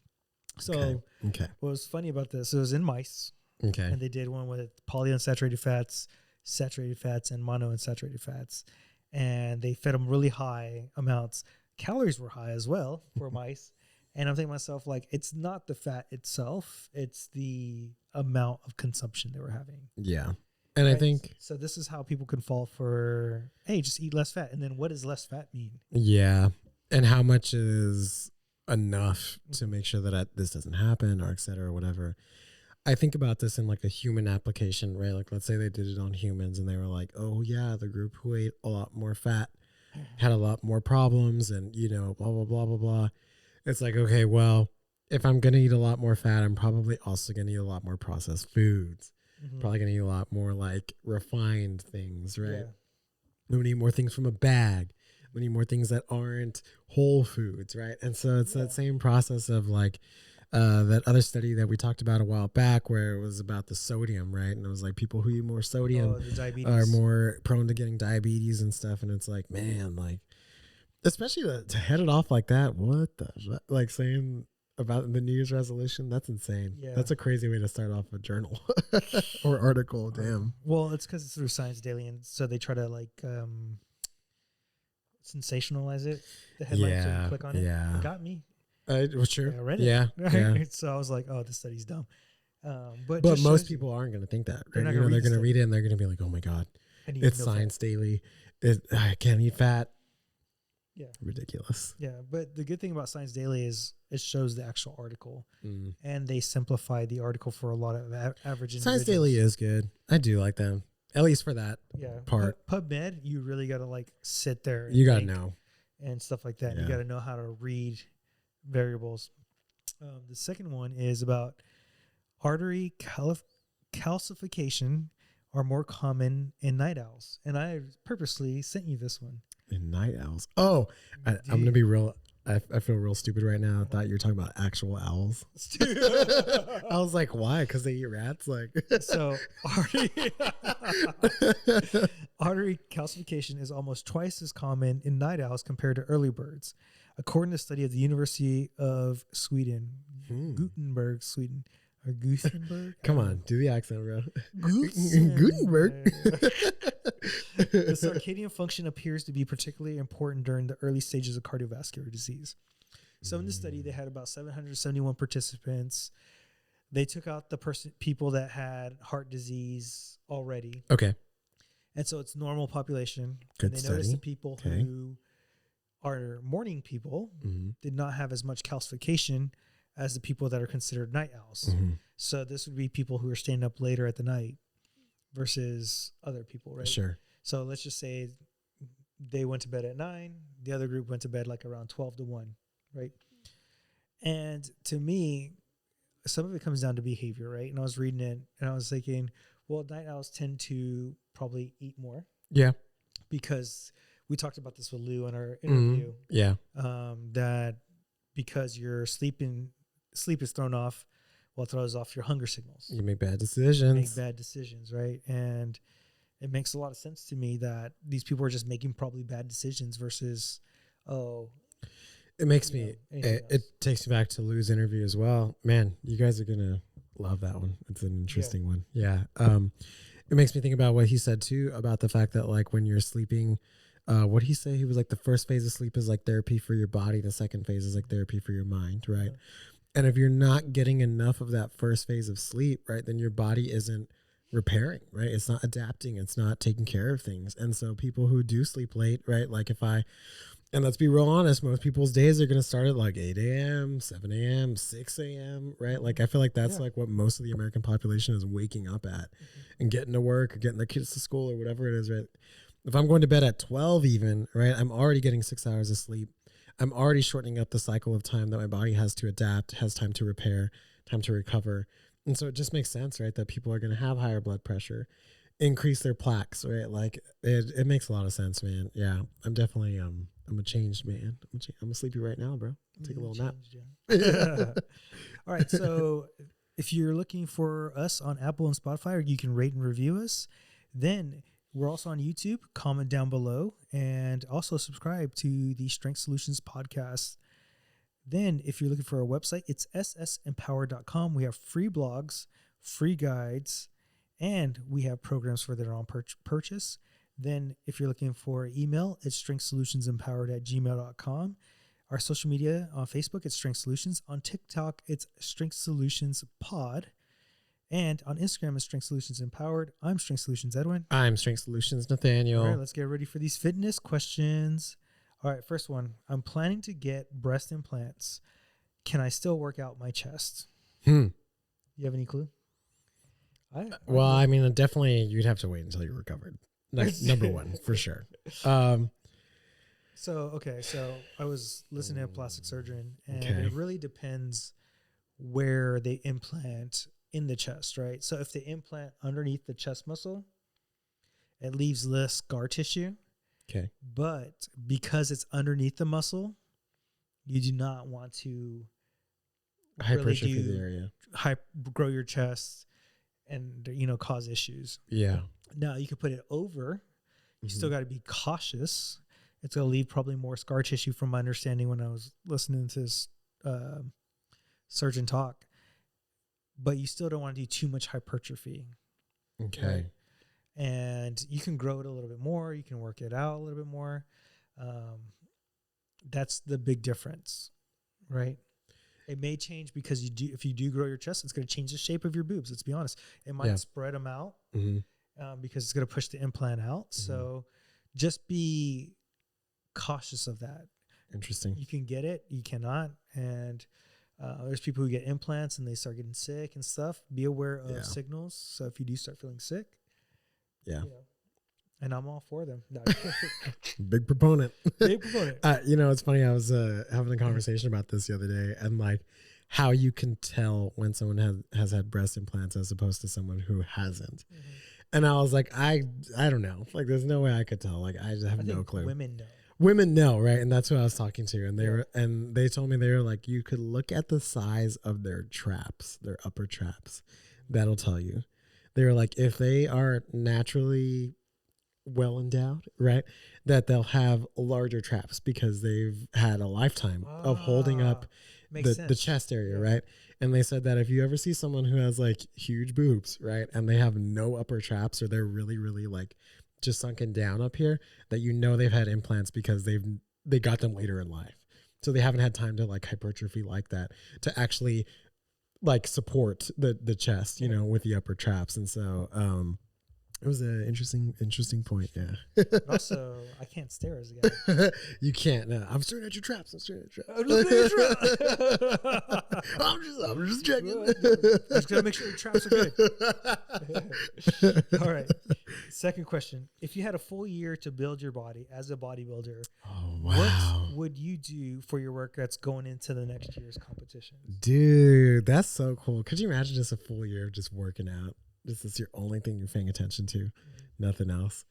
So what was funny about this, it was in mice. Okay. And they did one with polyunsaturated fats, saturated fats, and monounsaturated fats. And they fed them really high amounts, calories were high as well for mice. And I'm thinking to myself, like, it's not the fat itself, it's the amount of consumption they were having. Yeah. And right? I think, so this is how people can fall for, hey, just eat less fat. And then what does less fat mean? yeah. And how much is enough to make sure that this doesn't happen, or et cetera, or whatever. I think about this in like a human application, right? Like, let's say they did it on humans and they were like, oh yeah, the group who ate a lot more fat had a lot more problems and, you know, blah, blah, blah, blah, blah. It's like, okay, well, if I'm going to eat a lot more fat, I'm probably also going to eat a lot more processed foods. Probably going to eat a lot more like refined things, right? Yeah. I'm going to eat more things from a bag. I'm going to eat more things that aren't whole foods, right? And so it's that same process of like that other study that we talked about a while back where it was about the sodium, right? And it was like people who eat more sodium are more prone to getting diabetes and stuff. And it's like, man, like, especially to head it off like that, what the, like saying about the New Year's resolution, that's insane. Yeah. That's a crazy way to start off a journal or article, damn. Well, it's because it's through Science Daily, and so they try to like sensationalize it, the headline, so you click on it. Yeah. It got me. Well, sure. I read it. Yeah. Right? Yeah. So I was like, oh, this study's dumb. But most people aren't going to think that. Right? They're going to read it and they're going to be like, oh my God, it's Science Daily. I can't eat fat. Yeah. Ridiculous. Yeah. But the good thing about Science Daily is it shows the actual article and they simplify the article for a lot of average individuals. Science Daily is good. I do like them, at least for that part. PubMed, you really got to like sit there. You got to know. And stuff like that. Yeah. You got to know how to read variables. The second one is about artery calcification are more common in night owls. And I purposely sent you this one. In night owls. Oh, I'm going to be real. I feel real stupid right now. I thought you were talking about actual owls. I was like, why? Because they eat rats? Like, so artery calcification is almost twice as common in night owls compared to early birds. According to a study of the University of Sweden, Gothenburg, Sweden, or Gothenburg. Come on, do the accent, bro. Gothenburg. The circadian function appears to be particularly important during the early stages of cardiovascular disease. So in this study, they had about 771 participants. They took out the people that had heart disease already. Okay. And so it's normal population. Good and they study. noticed the people who are morning people did not have as much calcification as the people that are considered night owls. So this would be people who are staying up later at the night versus other people, right? Sure. So let's just say they went to bed at 9. The other group went to bed like around 12 to 1, right? And to me, some of it comes down to behavior, right? And I was reading it and I was thinking, well, night owls tend to probably eat more. Yeah. Because we talked about this with Lou in our interview. Yeah. That because your sleep is thrown off, well, it throws off your hunger signals. You make bad decisions. Right? And it makes a lot of sense to me that these people are just making probably bad decisions versus, it makes me, it takes me back to Lou's interview as well. Man, you guys are going to love that one. It's an interesting one. Yeah. It makes me think about what he said too, about the fact that like when you're sleeping, what did he say? He was like, the first phase of sleep is like therapy for your body. The second phase is like therapy for your mind. Right. Yeah. And if you're not getting enough of that first phase of sleep, right, then your body isn't repairing, right? It's not adapting. It's not taking care of things. And so people who do sleep late, right, like and let's be real honest, most people's days are going to start at like 8 a.m., 7 a.m., 6 a.m., right? Like I feel like that's like what most of the American population is waking up at and getting to work or getting their kids to school or whatever it is, right? If I'm going to bed at 12 even, right, I'm already getting 6 hours of sleep. I'm already shortening up the cycle of time that my body has to adapt, has time to repair, time to recover. And so it just makes sense, right, that people are going to have higher blood pressure, increase their plaques, right? Like it makes a lot of sense, man. Yeah, I'm definitely, I'm a changed man. I'm a sleepy right now, bro. Take a little nap. Yeah. All right. So if you're looking for us on Apple and Spotify, or you can rate and review us, then we're also on YouTube. Comment down below and also subscribe to the Strength Solutions podcast. Then if you're looking for our website, it's ssempower.com. We have free blogs, free guides, and we have programs for their own purchase. Then if you're looking for email, it's strengthsolutionsempowered@gmail.com. Our social media on Facebook, it's Strength Solutions. On TikTok, it's Strength Solutions Pod. And on Instagram, it's Strength Solutions Empowered. I'm Strength Solutions Edwin. I'm Strength Solutions Nathaniel. All right, let's get ready for these fitness questions. All right, first one. I'm planning to get breast implants. Can I still work out my chest? You have any clue? Well, I mean, definitely you'd have to wait until you're recovered. Number one, for sure. So I was listening to a plastic surgeon, and it really depends where they implant in the chest, right? So if they implant underneath the chest muscle, it leaves less scar tissue. Okay. But because it's underneath the muscle, you do not want to hypertrophy the area, grow your chest and, cause issues. Yeah. Now you can put it over. You still got to be cautious. It's going to leave probably more scar tissue from my understanding when I was listening to this surgeon talk. But you still don't want to do too much hypertrophy. Okay. Right? And you can grow it a little bit more. You can work it out a little bit more. That's the big difference, right? It may change because if you do grow your chest, it's going to change the shape of your boobs. Let's be honest. It might spread them out because it's going to push the implant out. So just be cautious of that. Interesting. You can get it. You cannot. And there's people who get implants and they start getting sick and stuff. Be aware of signals. So if you do start feeling sick, and I'm all for them. No, Big proponent. Big proponent. It's funny. I was having a conversation about this the other day, and like how you can tell when someone has had breast implants as opposed to someone who hasn't. And I was like, I don't know. Like, there's no way I could tell. Like, I just have no clue. Women know, right? And that's who I was talking to, and they told me they were like, you could look at the size of their traps, their upper traps. That'll tell you. They were like, if they are naturally well endowed, right, that they'll have larger traps because they've had a lifetime of holding up the chest area, right? And they said that if you ever see someone who has like huge boobs, right, and they have no upper traps or they're really, really like just sunken down up here, that they've had implants because they got them later in life. So they haven't had time to like hypertrophy like that to actually like support the chest, with the upper traps. And so it was an interesting point. Yeah. But also, I can't stare as a guy. You can't. No, I'm staring at your traps. I'm looking at your traps. I'm just checking. I'm just gonna make sure your traps are good. All right. Second question: if you had a full year to build your body as a bodybuilder, what would you do for your work that's going into the next year's competition? Dude, that's so cool. Could you imagine just a full year of just working out? This is your only thing you're paying attention to, nothing else.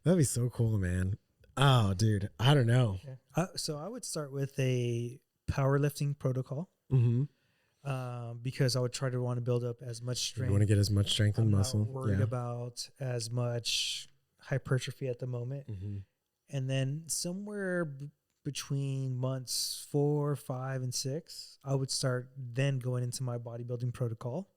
That'd be so cool, man. Oh, dude, I don't know. So I would start with a powerlifting protocol. Because I would try to want to build up as much strength. You want to get as much strength and muscle. I'm not worried about as much hypertrophy at the moment. And then somewhere between months 4, 5, and 6, I would start then going into my bodybuilding protocol.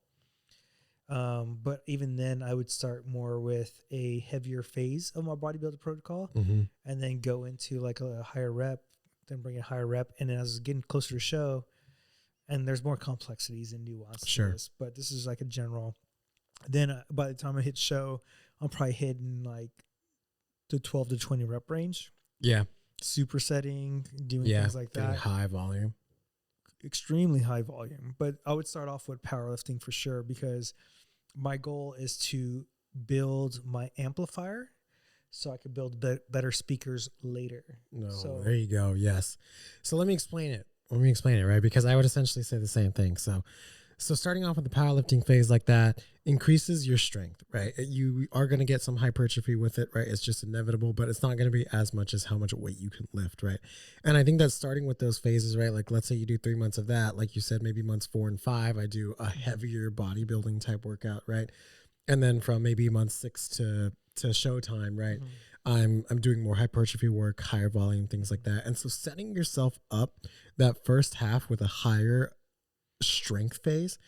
But even then, I would start more with a heavier phase of my bodybuilding protocol, and then go into like a higher rep, then bring a higher rep. And then as I was getting closer to show, and there's more complexities and nuances to this, but this is like a general. Then by the time I hit show, I'm probably hitting like the 12 to 20 rep range. Yeah. Supersetting, doing things like that. High volume. Extremely high volume. But I would start off with powerlifting for sure, because my goal is to build my amplifier so I could build better speakers later. There you go. Yes. So let me explain it, right? Because I would essentially say the same thing. So starting off with the powerlifting phase like that increases your strength, right? You are going to get some hypertrophy with it, right? It's just inevitable, but it's not going to be as much as how much weight you can lift, right? And I think that starting with those phases, right? Like let's say you do 3 months of that, like you said, maybe months 4 and 5, I do a heavier bodybuilding type workout, right? And then from maybe month 6 to showtime, right? I'm doing more hypertrophy work, higher volume, things like that. And so setting yourself up that first half with a higher strength phase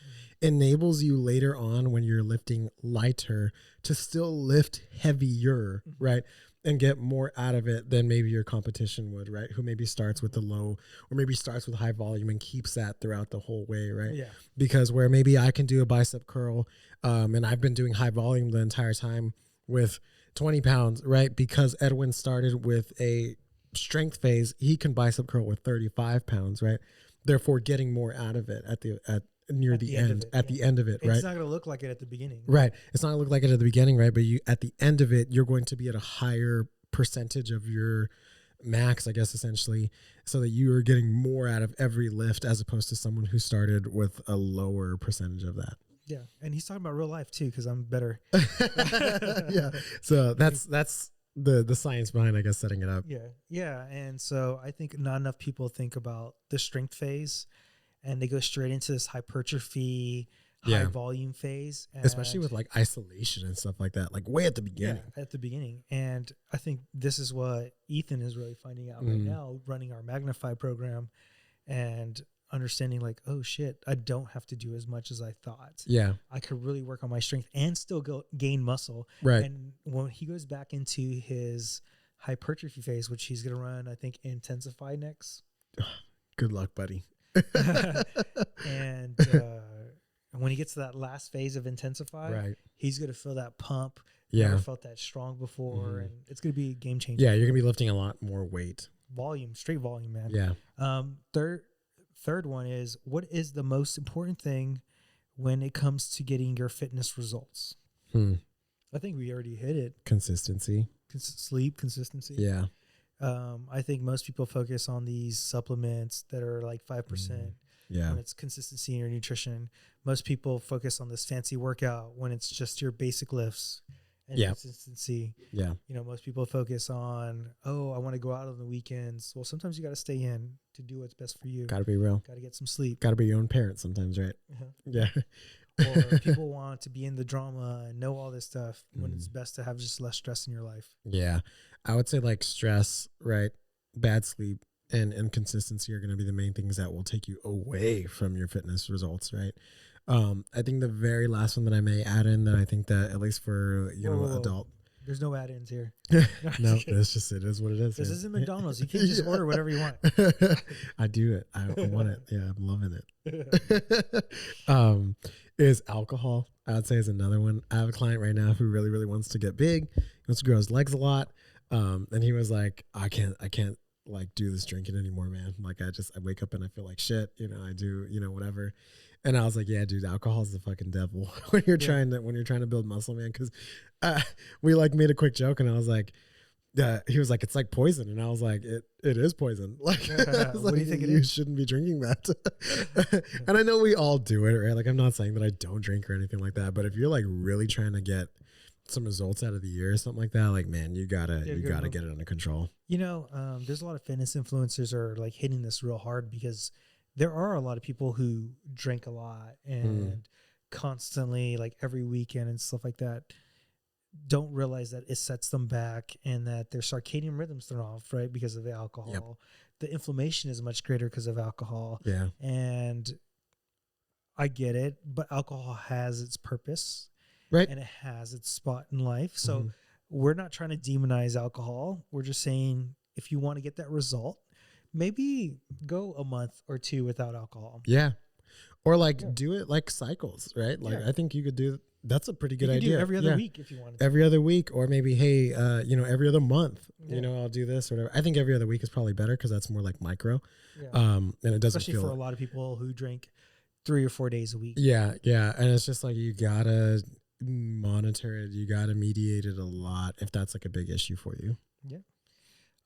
enables you later on when you're lifting lighter to still lift heavier, right? And get more out of it than maybe your competition would, right? Who maybe starts with the low or maybe starts with high volume and keeps that throughout the whole way, right? Yeah. Because where maybe I can do a bicep curl and I've been doing high volume the entire time with 20 pounds, right? Because Edwin started with a strength phase, he can bicep curl with 35 pounds, right? Therefore getting more out of it at the end of it, right? It's not going to look like it at the beginning. Right. It's not going to look like it at the beginning, right? But you at the end of it, you're going to be at a higher percentage of your max, I guess, essentially, so that you are getting more out of every lift as opposed to someone who started with a lower percentage of that. Yeah. And he's talking about real life too, because I'm better. Yeah. So that's the science behind, I guess, setting it up. Yeah. Yeah. And so I think not enough people think about the strength phase, and they go straight into this hypertrophy, high volume phase. Especially with like isolation and stuff like that, like way at the beginning. Yeah, at the beginning. And I think this is what Ethan is really finding out right now, running our Magnify program and understanding like, oh shit, I don't have to do as much as I thought. Yeah. I could really work on my strength and still gain muscle. Right. And when he goes back into his hypertrophy phase, which he's going to run, I think, Intensify next. Good luck, buddy. And when he gets to that last phase of Intensify, right, he's going to feel that pump. Yeah. Never felt that strong before, and it's going to be a game changer. Yeah, you're going to be lifting a lot more weight. Volume, straight volume, man. Yeah. Third one is, what is the most important thing when it comes to getting your fitness results? I think we already hit it. Consistency. Sleep, consistency. Yeah. I think most people focus on these supplements that are like 5%. Yeah. When it's consistency in your nutrition. Most people focus on this fancy workout when it's just your basic lifts and consistency. Yeah. You know, most people focus on, oh, I want to go out on the weekends. Well, sometimes you got to stay in to do what's best for you. Got to be real. Got to get some sleep. Got to be your own parent sometimes, right? Yeah. Or people want to be in the drama and know all this stuff when it's best to have just less stress in your life. Yeah. I would say like stress, right? Bad sleep and inconsistency are going to be the main things that will take you away from your fitness results, right? I think the very last one that I may add in that I think that at least for, adult. There's no add-ins here. No, it's just, it is what it is. This isn't McDonald's. You can't just order whatever you want. I do it. I want it. Yeah, I'm loving it. Is alcohol, I would say, is another one. I have a client right now who really, really wants to get big. He wants to grow his legs a lot. And he was like, I can't like do this drinking anymore, man. Like I wake up and I feel like shit, I do, whatever. And I was like, yeah, dude, alcohol is the fucking devil when you're trying to build muscle, man. Cause, we like made a quick joke and I was like, he was like, it's like poison. And I was like, it is poison. Like, what do you think it is? You shouldn't be drinking that. And I know we all do it, right? Like, I'm not saying that I don't drink or anything like that, but if you're like really trying to get some results out of the year or something like that, like, man, you gotta get it under control. There's a lot of fitness influencers are like hitting this real hard because there are a lot of people who drink a lot and constantly, like every weekend and stuff like that, don't realize that it sets them back and that their circadian rhythms thrown off, right? Because of the alcohol. Yep. The inflammation is much greater because of alcohol. Yeah. And I get it, but alcohol has its purpose. Right. And it has its spot in life. So we're not trying to demonize alcohol. We're just saying, if you want to get that result, maybe go a month or two without alcohol. Yeah. Or like do it like cycles, right? Like I think you could do, that's a pretty good idea. Do every other week if you want to. Every other week, or maybe, hey, every other month, I'll do this or whatever. I think every other week is probably better because that's more like micro. Yeah. And it doesn't especially for a lot of people who drink 3 or 4 days a week. Yeah. Yeah. And it's just like, you gotta monitor it. You gotta mediate it a lot if that's like a big issue for you. Yeah.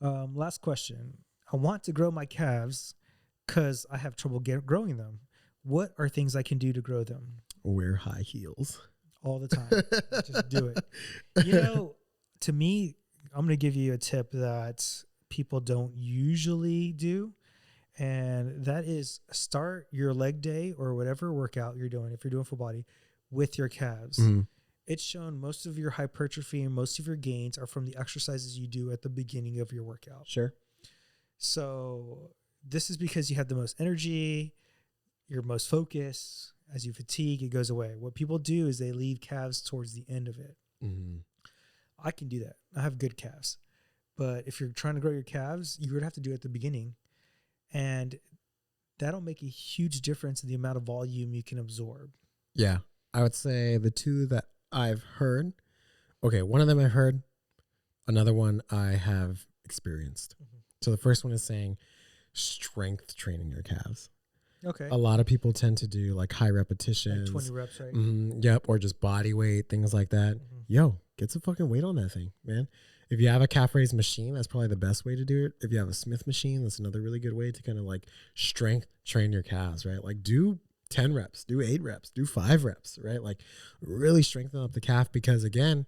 Last question. I want to grow my calves because I have trouble growing them. What are things I can do to grow them? Wear high heels. All the time. Just do it. To me, I'm going to give you a tip that people don't usually do. And that is start your leg day or whatever workout you're doing, if you're doing full body, with your calves. It's shown most of your hypertrophy and most of your gains are from the exercises you do at the beginning of your workout. Sure. So this is because you have the most energy. you're most focused. As you fatigue, it goes away. What people do is they leave calves towards the end of it. Mm-hmm. I can do that. I have good calves. But if you're trying to grow your calves, you're going to have to do it at the beginning. And that'll make a huge difference in the amount of volume you can absorb. Yeah. I would say the two that I've heard, okay, one of them I've heard, another one I have experienced. Mm-hmm. So the first one is saying strength training your calves. Okay. A lot of people tend to do like high repetitions. Like 20 reps, right? Mm-hmm, yep. Or just body weight, things like that. Mm-hmm. Yo, get some fucking weight on that thing, man. If you have a calf raise machine, that's probably the best way to do it. If you have a Smith machine, that's another really good way to kind of like strength train your calves, right? Like do 10 reps, do 8 reps, do 5 reps, right? Like really strengthen up the calf because again,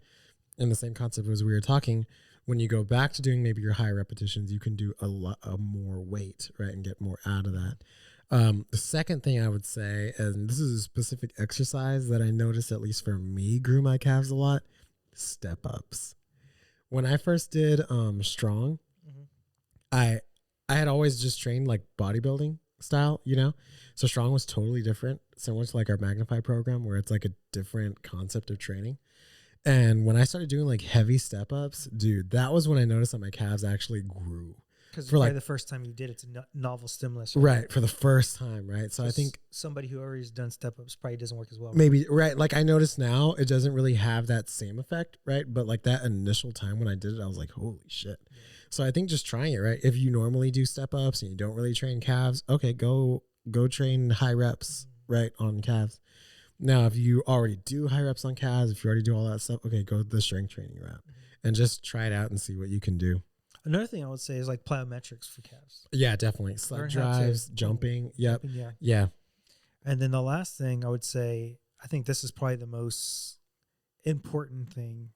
in the same concept as we were talking, when you go back to doing maybe your high repetitions, you can do a lot more weight, right? And get more out of that. The second thing I would say, and this is a specific exercise that I noticed, at least for me, grew my calves a lot, step ups. When I first did strong, mm-hmm. I had always just trained like bodybuilding style, you know? So strong was totally different, similar to like our Magnify program where it's like a different concept of training. And when I started doing like heavy step ups, dude, that was when I noticed that my calves actually grew. Because for like the first time you did, it's a novel stimulus. Right, for the first time, right? So I think somebody who already has done step-ups probably doesn't work as well. Maybe, right? Like I noticed now it doesn't really have that same effect, right? But like that initial time when I did it, I was like, holy shit. Yeah. So I think just trying it, right? If you normally do step-ups and you don't really train calves, okay, go train high reps, right, on calves. Now, if you already do high reps on calves, if you already do all that stuff, okay, go the strength training route and just try it out and see what you can do. Another thing I would say is like plyometrics for calves. Yeah, definitely. Sled drives, jumping. Yep. Yeah. And then the last thing I would say, I think this is probably the most important thing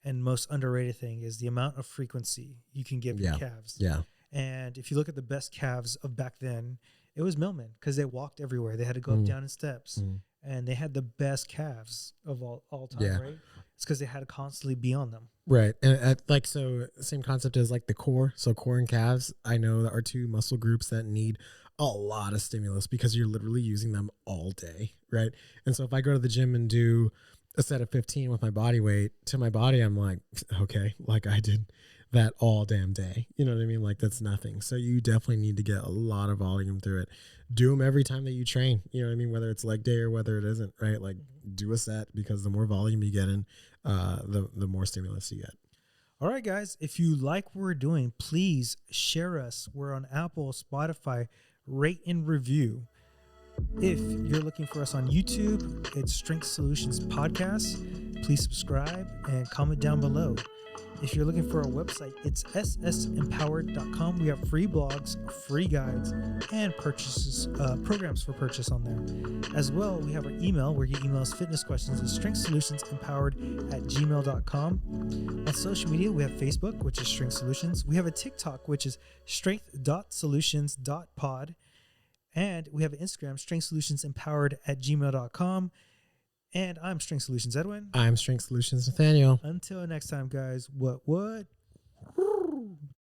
and most underrated thing is the amount of frequency you can give your calves. Yeah. And if you look at the best calves of back then, it was millmen because they walked everywhere. They had to go up, down in steps. And they had the best calves of all time, right? It's because they had to constantly be on them. Right. And like, so same concept as like the core. So core and calves, I know that are two muscle groups that need a lot of stimulus because you're literally using them all day. Right. And so if I go to the gym and do a set of 15 with my body weight to my body, I'm like, okay, like I did that all damn day. You know what I mean? Like that's nothing. So you definitely need to get a lot of volume through it. Do them every time that you train. You know what I mean? Whether it's leg day or whether it isn't, right? Like do a set because the more volume you get in, the more stimulus you get. All right, guys. If you like what we're doing, please share us. We're on Apple, Spotify, rate and review. If you're looking for us on YouTube, it's Strength Solutions Podcast. Please subscribe and comment down below. If you're looking for our website, it's ssempowered.com. We have free blogs, free guides, and programs for purchase on there. As well, we have our email where you email us fitness questions at strengthsolutionsempowered@gmail.com. On social media, we have Facebook, which is Strength Solutions. We have a TikTok, which is strength.solutions.pod. And we have an Instagram, strengthsolutionsempowered@gmail.com. And I'm Strength Solutions Edwin. I'm Strength Solutions Nathaniel. Until next time, guys, what?